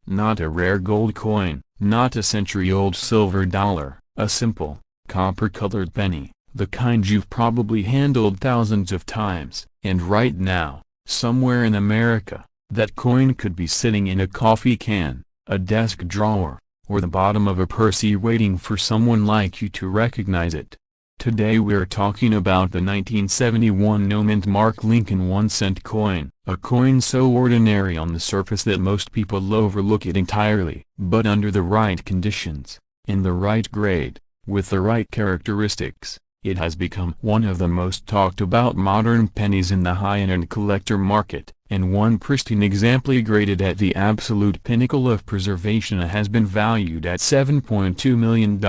not a rare gold coin, not a century-old silver dollar, a simple, copper-colored penny, the kind you've probably handled thousands of times. And right now, somewhere in America, That coin could be sitting in a coffee can, a desk drawer, or the bottom of a purse waiting for someone like you to recognize it. Today we're talking about the 1971 no-mint mark Lincoln 1-cent coin, a coin so ordinary on the surface that most people overlook it entirely. But under the right conditions, in the right grade, with the right characteristics, it has become one of the most talked about modern pennies in the high-end collector market, and one pristine example graded at the absolute pinnacle of preservation has been valued at $7.2 million.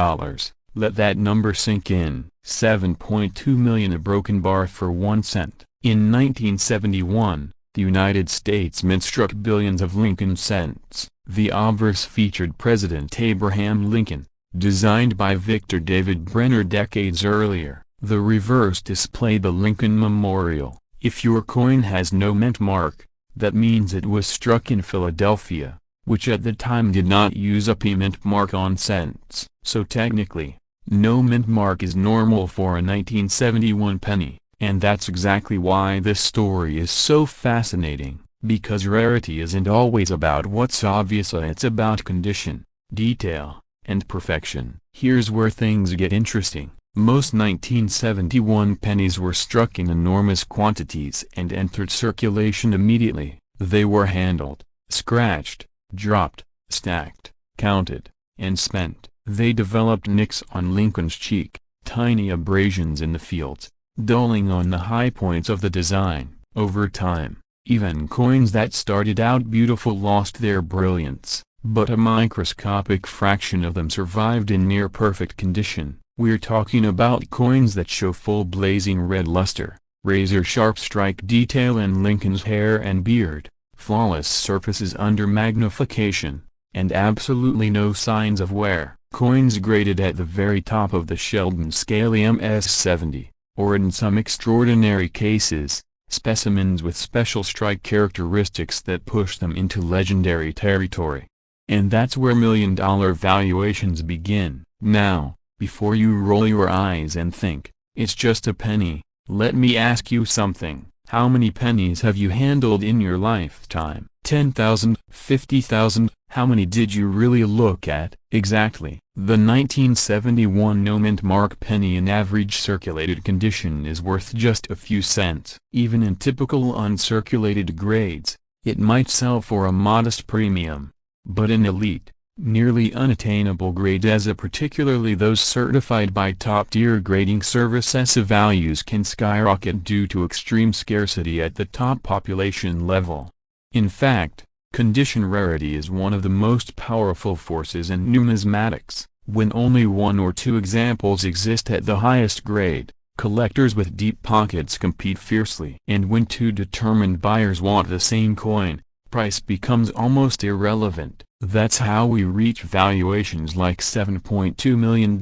Let that number sink in. $7.2 million, a broken bar for 1 cent. In 1971, the United States Mint struck billions of Lincoln cents. The obverse featured President Abraham Lincoln, designed by Victor David Brenner decades earlier. The reverse displayed the Lincoln Memorial. If your coin has no mint mark, that means it was struck in Philadelphia, which at the time did not use a p-mint mark on cents. So technically, no mint mark is normal for a 1971 penny, and that's exactly why this story is so fascinating, because rarity isn't always about what's obvious, it's about condition, detail, and perfection. Here's where things get interesting. Most 1971 pennies were struck in enormous quantities and entered circulation immediately. They were handled, scratched, dropped, stacked, counted, and spent. They developed nicks on Lincoln's cheek, tiny abrasions in the fields, dulling on the high points of the design. Over time, even coins that started out beautiful lost their brilliance, but a microscopic fraction of them survived in near-perfect condition. We're talking about coins that show full blazing red luster, razor-sharp strike detail in Lincoln's hair and beard, flawless surfaces under magnification, and absolutely no signs of wear. Coins graded at the very top of the Sheldon scale MS-70, or in some extraordinary cases, specimens with special strike characteristics that push them into legendary territory. And that's where million-dollar valuations begin. Now, before you roll your eyes and think, it's just a penny, let me ask you something. How many pennies have you handled in your lifetime? 10,000? 50,000? How many did you really look at? Exactly. The 1971 no-mint mark penny in average circulated condition is worth just a few cents. Even in typical uncirculated grades, it might sell for a modest premium. But in elite, nearly unattainable grades, particularly those certified by top-tier grading services, values can skyrocket due to extreme scarcity at the top population level. In fact, condition rarity is one of the most powerful forces in numismatics. When only one or two examples exist at the highest grade, collectors with deep pockets compete fiercely. And when two determined buyers want the same coin, price becomes almost irrelevant. That's how we reach valuations like $7.2 million.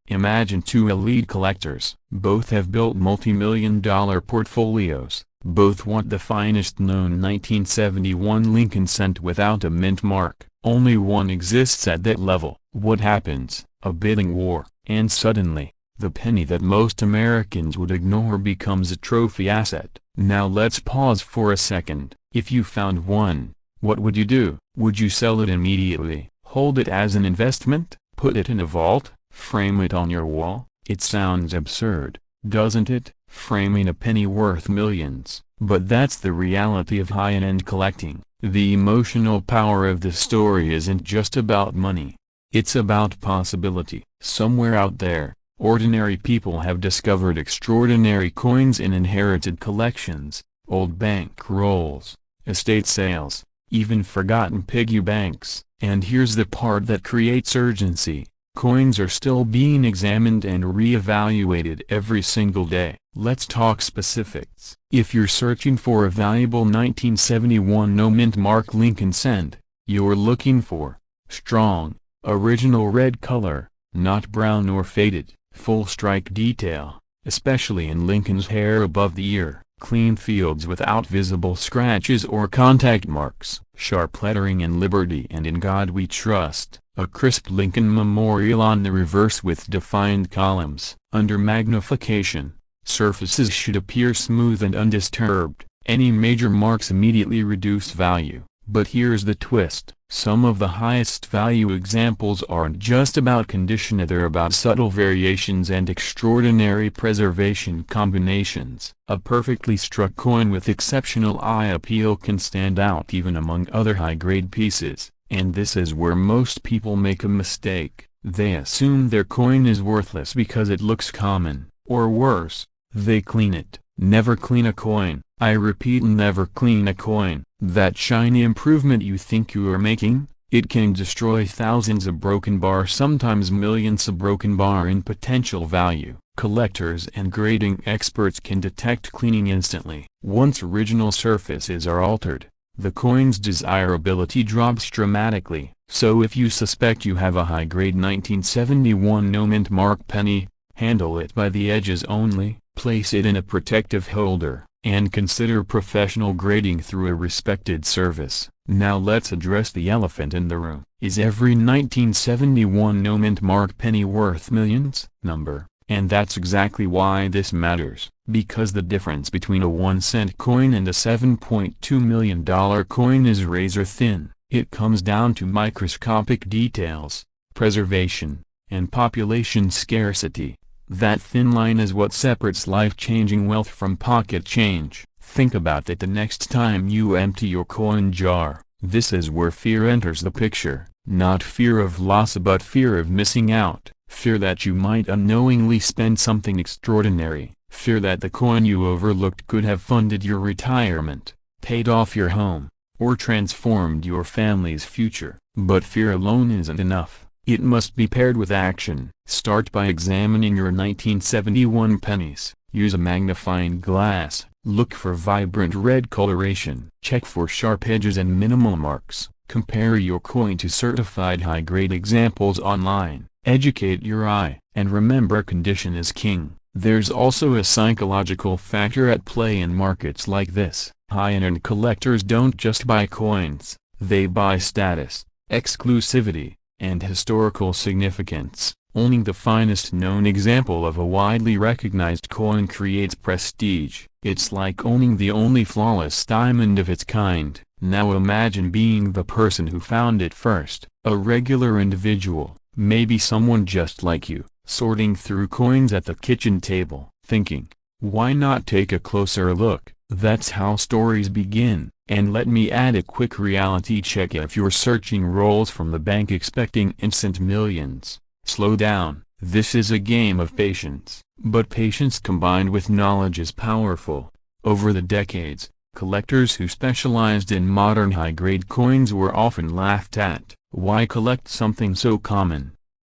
Imagine two elite collectors. Both have built multi-million-dollar portfolios. Both want the finest known 1971 Lincoln cent without a mint mark. Only one exists at that level. What happens? A bidding war. And suddenly, the penny that most Americans would ignore becomes a trophy asset. Now let's pause for a second. If you found one, what would you do? Would you sell it immediately? Hold it as an investment? Put it in a vault? Frame it on your wall? It sounds absurd, doesn't it? Framing a penny worth millions. But that's the reality of high-end collecting. The emotional power of this story isn't just about money. It's about possibility. Somewhere out there, ordinary people have discovered extraordinary coins in inherited collections, old bank rolls, estate sales, even forgotten piggy banks. And here's the part that creates urgency. Coins are still being examined and re-evaluated every single day. Let's talk specifics. If you're searching for a valuable 1971 no-mint mark Lincoln cent, you're looking for strong, original red color, not brown or faded, full strike detail, especially in Lincoln's hair above the ear, clean fields without visible scratches or contact marks, sharp lettering in Liberty and In God We Trust, a crisp Lincoln memorial on the reverse with defined columns. Under magnification, surfaces should appear smooth and undisturbed, Any major marks immediately reduce value. But here's the twist. Some of the highest value examples aren't just about condition, they're about subtle variations and extraordinary preservation combinations. A perfectly struck coin with exceptional eye appeal can stand out even among other high-grade pieces, and this is where most people make a mistake. They assume their coin is worthless because it looks common, or worse, they clean it. Never clean a coin. I repeat, never clean a coin. That shiny improvement you think you are making, it can destroy thousands of broken bar, sometimes millions of broken bar in potential value. Collectors and grading experts can detect cleaning instantly. Once original surfaces are altered, the coin's desirability drops dramatically. So if you suspect you have a high-grade 1971 no-mint mark penny, handle it by the edges only, place it in a protective holder, and consider professional grading through a respected service. Now let's address the elephant in the room. Is every 1971 no-mint mark penny worth millions? Number. And that's exactly why this matters. Because the difference between a 1-cent coin and a $7.2 million coin is razor thin. It comes down to microscopic details, preservation, and population scarcity. That thin line is what separates life-changing wealth from pocket change. Think about that the next time you empty your coin jar. This is where fear enters the picture. Not fear of loss, but fear of missing out. Fear that you might unknowingly spend something extraordinary. Fear that the coin you overlooked could have funded your retirement, paid off your home, or transformed your family's future. But fear alone isn't enough. It must be paired with action. Start by examining your 1971 pennies. Use a magnifying glass. Look for vibrant red coloration. Check for sharp edges and minimal marks. Compare your coin to certified high-grade examples online. Educate your eye. And remember, condition is king. There's also a psychological factor at play in markets like this. High-end collectors don't just buy coins. They buy status, exclusivity, and historical significance. Owning the finest known example of a widely recognized coin creates prestige. It's like owning the only flawless diamond of its kind. Now imagine being the person who found it first. A regular individual, maybe someone just like you, sorting through coins at the kitchen table, thinking, why not take a closer look? That's how stories begin. And let me add a quick reality check. If you're searching rolls from the bank expecting instant millions, slow down. This is a game of patience. But patience combined with knowledge is powerful. Over the decades, collectors who specialized in modern high-grade coins were often laughed at. Why collect something so common?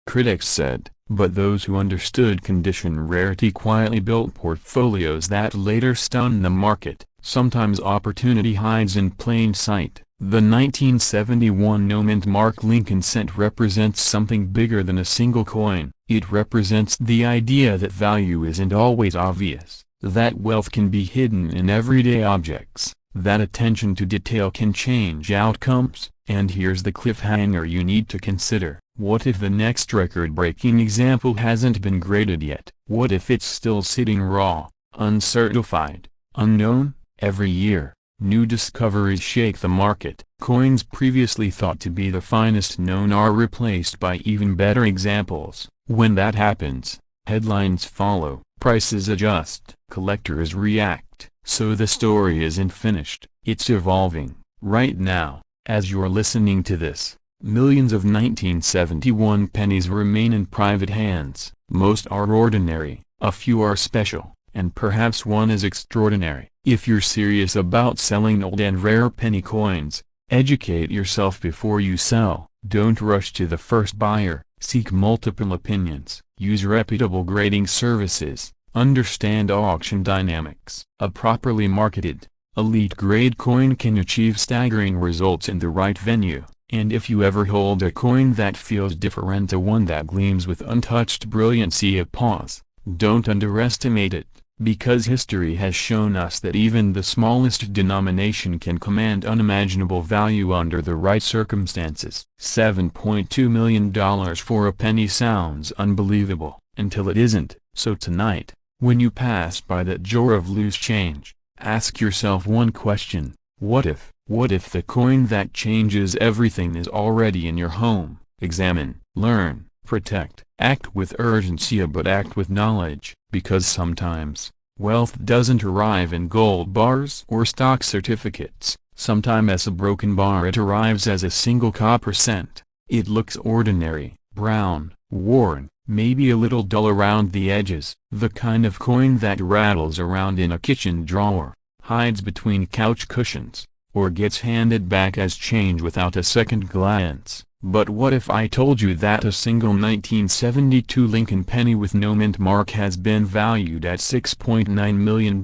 Critics said. But those who understood condition rarity quietly built portfolios that later stunned the market. Sometimes opportunity hides in plain sight. The 1971 no-mint mark Lincoln cent represents something bigger than a single coin. It represents the idea that value isn't always obvious, that wealth can be hidden in everyday objects, that attention to detail can change outcomes. And here's the cliffhanger you need to consider. What if the next record-breaking example hasn't been graded yet? What if it's still sitting raw, uncertified, unknown? Every year, new discoveries shake the market. Coins previously thought to be the finest known are replaced by even better examples. When that happens, headlines follow, prices adjust, collectors react. So the story isn't finished, it's evolving. Right now, as you're listening to this, millions of 1971 pennies remain in private hands. Most are ordinary, a few are special, and perhaps one is extraordinary. If you're serious about selling old and rare penny coins, educate yourself before you sell. Don't rush to the first buyer. Seek multiple opinions. Use reputable grading services. Understand auction dynamics. A properly marketed, elite-grade coin can achieve staggering results in the right venue. And if you ever hold a coin that feels different, a one that gleams with untouched brilliancy, pause. Don't underestimate it, because history has shown us that even the smallest denomination can command unimaginable value under the right circumstances. $7.2 million for a penny sounds unbelievable, until it isn't. So tonight, when you pass by that jar of loose change, Ask yourself one question: what if the coin that changes everything is already in your home? Examine, learn, protect, act with urgency, but act with knowledge, because sometimes wealth doesn't arrive in gold bars or stock certificates. Sometimes as a broken bar it arrives as a single copper cent. It looks ordinary, brown, worn, maybe a little dull around the edges. The kind of coin that rattles around in a kitchen drawer, hides between couch cushions, or gets handed back as change without a second glance. But what if I told you that a single 1972 Lincoln penny with no mint mark has been valued at $6.9 million,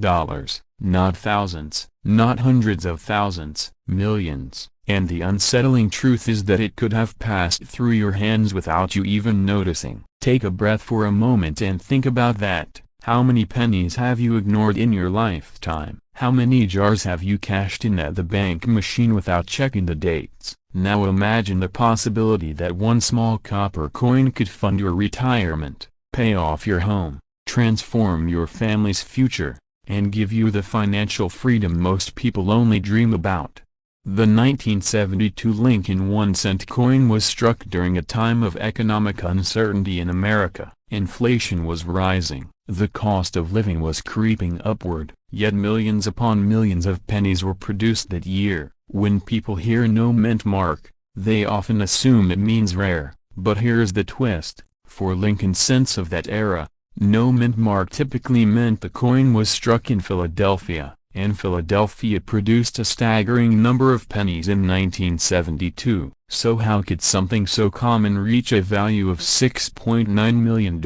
not thousands, not hundreds of thousands, millions, and the unsettling truth is that it could have passed through your hands without you even noticing. Take a breath for a moment and think about that. How many pennies have you ignored in your lifetime? How many jars have you cashed in at the bank machine without checking the dates? Now imagine the possibility that one small copper coin could fund your retirement, pay off your home, transform your family's future, and give you the financial freedom most people only dream about. The 1972 Lincoln 1-cent coin was struck during a time of economic uncertainty in America. Inflation was rising, the cost of living was creeping upward, yet millions upon millions of pennies were produced that year. When people hear no mint mark, they often assume it means rare, but here's the twist: for Lincoln cents of that era, no mint mark typically meant the coin was struck in Philadelphia, and Philadelphia produced a staggering number of pennies in 1972. So how could something so common reach a value of $6.9 million?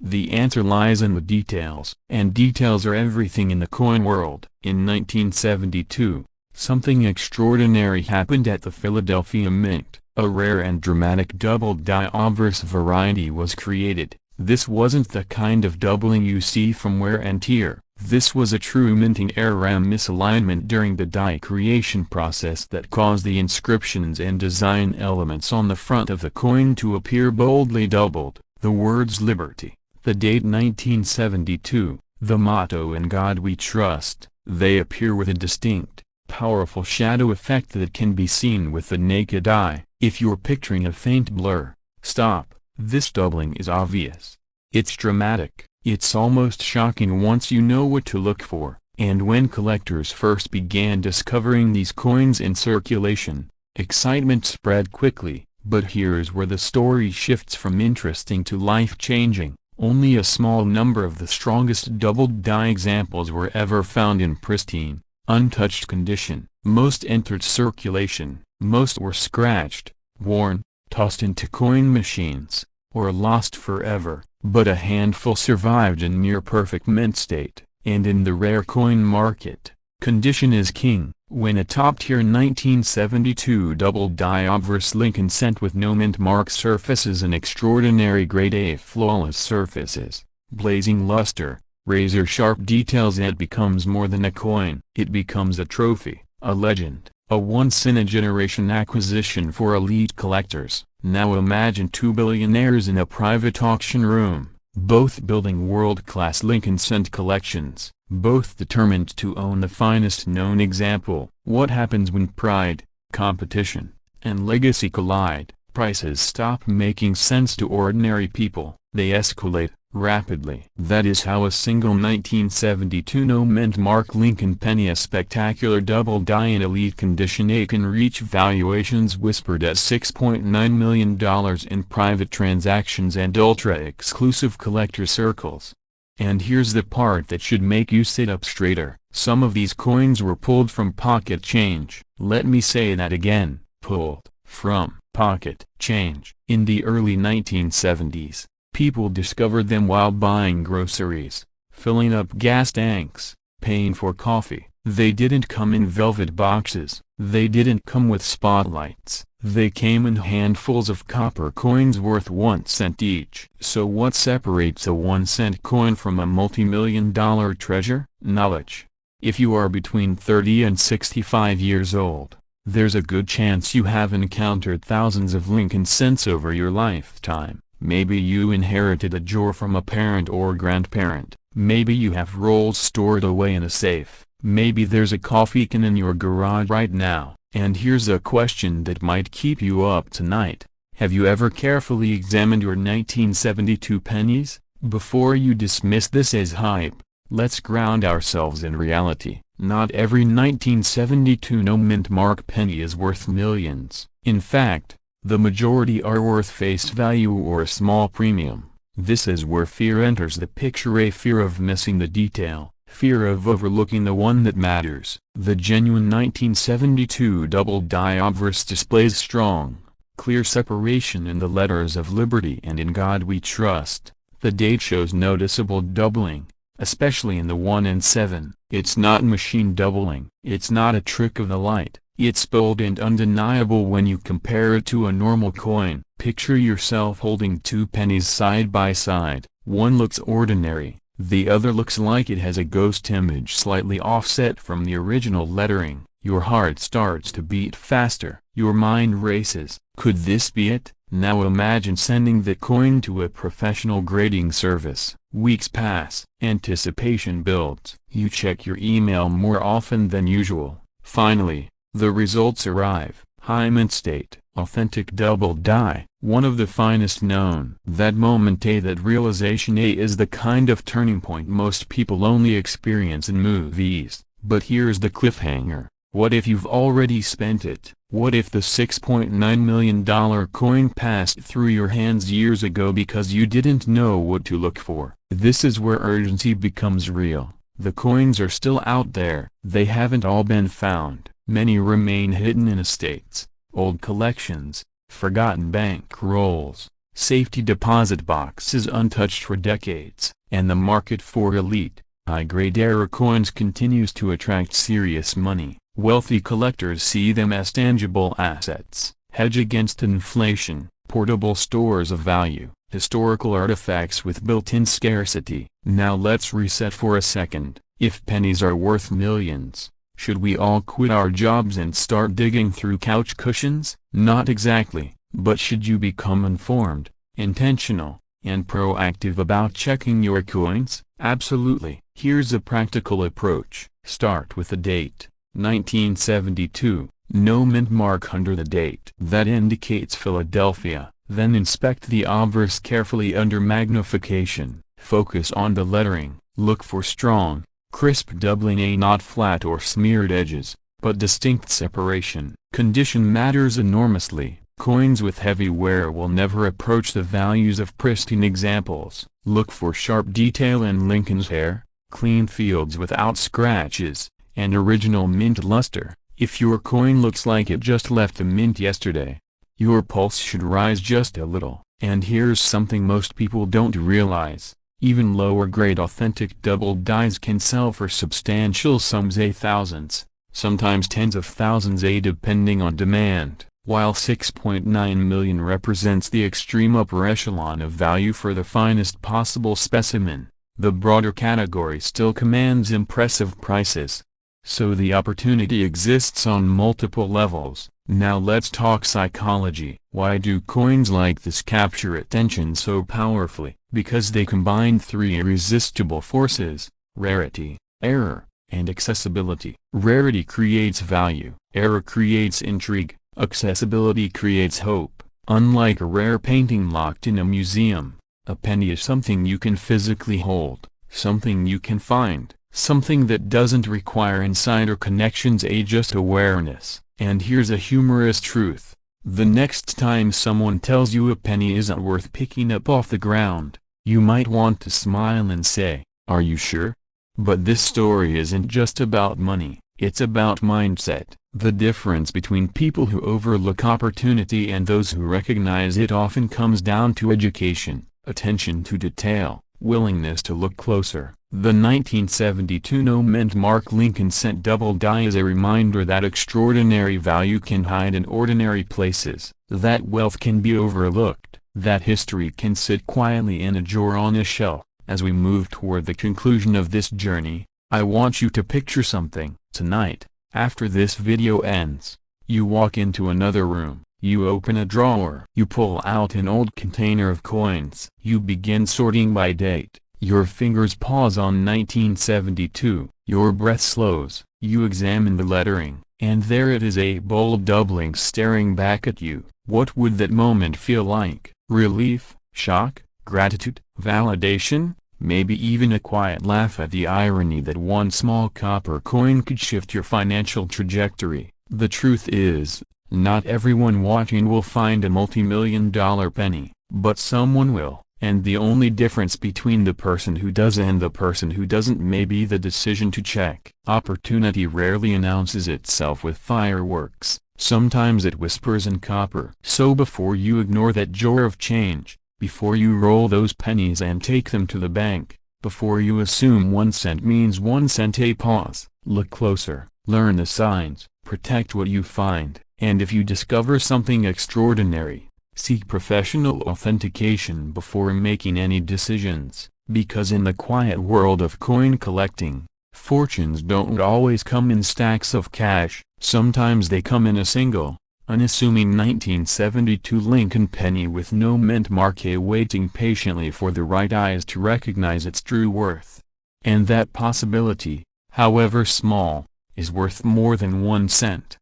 The answer lies in the details, and details are everything in the coin world. In 1972, something extraordinary happened at the Philadelphia Mint. A rare and dramatic double-die obverse variety was created. This wasn't the kind of doubling you see from wear and tear. This was a true minting error misalignment during the die creation process that caused the inscriptions and design elements on the front of the coin to appear boldly doubled. The words "Liberty," the date 1972, the motto "In God We Trust," they appear with a distinct, powerful shadow effect that can be seen with the naked eye. If you're picturing a faint blur, stop. This doubling is obvious. It's dramatic. It's almost shocking once you know what to look for. And when collectors first began discovering these coins in circulation, excitement spread quickly. But here's where the story shifts from interesting to life-changing. Only a small number of the strongest doubled die examples were ever found in pristine, untouched condition. Most entered circulation, most were scratched, worn, tossed into coin machines, or lost forever, but a handful survived in near-perfect mint state. And in the rare coin market, condition is king. When a top-tier 1972 double-die obverse Lincoln cent with no mint mark surfaces an extraordinary grade A flawless surfaces, blazing luster, razor-sharp details, it becomes more than a coin. It becomes a trophy, a legend, a once-in-a-generation acquisition for elite collectors. Now imagine two billionaires in a private auction room, both building world-class Lincoln cent collections, both determined to own the finest known example. What happens when pride, competition, and legacy collide? Prices stop making sense to ordinary people. They escalate rapidly. That is how a single 1972 no mint mark Lincoln penny, a spectacular double die in elite condition A, can reach valuations whispered at $6.9 million in private transactions and ultra-exclusive collector circles. And here's the part that should make you sit up straighter. Some of these coins were pulled from pocket change. Let me say that again, pulled from pocket change. In the early 1970s, people discovered them while buying groceries, filling up gas tanks, paying for coffee. They didn't come in velvet boxes. They didn't come with spotlights. They came in handfuls of copper coins worth 1 cent each. So what separates a 1-cent coin from a multi-million-dollar treasure? Knowledge. If you are between 30 and 65 years old, there's a good chance you have encountered thousands of Lincoln cents over your lifetime. Maybe you inherited a drawer from a parent or grandparent. Maybe you have rolls stored away in a safe. Maybe there's a coffee can in your garage right now. And here's a question that might keep you up tonight. Have you ever carefully examined your 1972 pennies? Before you dismiss this as hype, let's ground ourselves in reality. Not every 1972 no-mint mark penny is worth millions. In fact, the majority are worth face value or a small premium. This is where fear enters the picture, a fear of missing the detail, fear of overlooking the one that matters. The genuine 1972 double die obverse displays strong, clear separation in the letters of liberty and in God we trust. The date shows noticeable doubling, especially in the 1 and 7. It's not machine doubling. It's not a trick of the light. It's bold and undeniable when you compare it to a normal coin. Picture yourself holding two pennies side by side. One looks ordinary, the other looks like it has a ghost image slightly offset from the original lettering. Your heart starts to beat faster. Your mind races. Could this be it? Now imagine sending the coin to a professional grading service. Weeks pass. Anticipation builds. You check your email more often than usual. Finally, the results arrive. High mint state, authentic double die, one of the finest known. That moment, that realization, is the kind of turning point most people only experience in movies. But here's the cliffhanger. What if you've already spent it? What if the $6.9 million coin passed through your hands years ago because you didn't know what to look for? This is where urgency becomes real. The coins are still out there. They haven't all been found. Many remain hidden in estates, old collections, forgotten bank rolls, safety deposit boxes untouched for decades. And the market for elite, high-grade era coins continues to attract serious money. Wealthy collectors see them as tangible assets, hedge against inflation, portable stores of value, historical artifacts with built-in scarcity. Now let's reset for a second. If pennies are worth millions, should we all quit our jobs and start digging through couch cushions? Not exactly, but should you become informed, intentional, and proactive about checking your coins? Absolutely. Here's a practical approach. Start with the date. 1972, no mint mark under the date. That indicates Philadelphia. Then inspect the obverse carefully under magnification. Focus on the lettering. Look for strong, crisp doubling, not flat or smeared edges, but distinct separation. Condition matters enormously. Coins with heavy wear will never approach the values of pristine examples. Look for sharp detail in Lincoln's hair, clean fields without scratches, and original mint luster. If your coin looks like it just left the mint yesterday, your pulse should rise just a little. And here's something most people don't realize. Even lower-grade authentic double dies can sell for substantial sums, thousands, sometimes tens of thousands, depending on demand. While 6.9 million represents the extreme upper echelon of value for the finest possible specimen, the broader category still commands impressive prices. So the opportunity exists on multiple levels. Now let's talk psychology. Why do coins like this capture attention so powerfully? Because they combine three irresistible forces: rarity, error, and accessibility. Rarity creates value, error creates intrigue, accessibility creates hope. Unlike a rare painting locked in a museum, a penny is something you can physically hold, something you can find, something that doesn't require insider connections, just awareness. And here's a humorous truth. The next time someone tells you a penny isn't worth picking up off the ground, you might want to smile and say, "Are you sure?" But this story isn't just about money, it's about mindset. The difference between people who overlook opportunity and those who recognize it often comes down to education, attention to detail, willingness to look closer. The 1972 no-mint mark Lincoln Cent double die is a reminder that extraordinary value can hide in ordinary places, that wealth can be overlooked, that history can sit quietly in a drawer on a shelf. As we move toward the conclusion of this journey, I want you to picture something. Tonight, after this video ends, you walk into another room. You open a drawer. You pull out an old container of coins. You begin sorting by date. Your fingers pause on 1972. Your breath slows. You examine the lettering, and there it is, a bold doubling staring back at you. What would that moment feel like? Relief, shock, gratitude, validation, maybe even a quiet laugh at the irony that one small copper coin could shift your financial trajectory. The truth is, not everyone watching will find a multi-million-dollar penny, but someone will. And the only difference between the person who does and the person who doesn't may be the decision to check. Opportunity rarely announces itself with fireworks. Sometimes it whispers in copper. So before you ignore that jar of change, before you roll those pennies and take them to the bank, before you assume 1 cent means 1 cent, pause, look closer, learn the signs, protect what you find, and if you discover something extraordinary, seek professional authentication before making any decisions, because in the quiet world of coin collecting, fortunes don't always come in stacks of cash. Sometimes they come in a single, unassuming 1972 Lincoln penny with no mint marque, waiting patiently for the right eyes to recognize its true worth. And that possibility, however small, is worth more than 1 cent.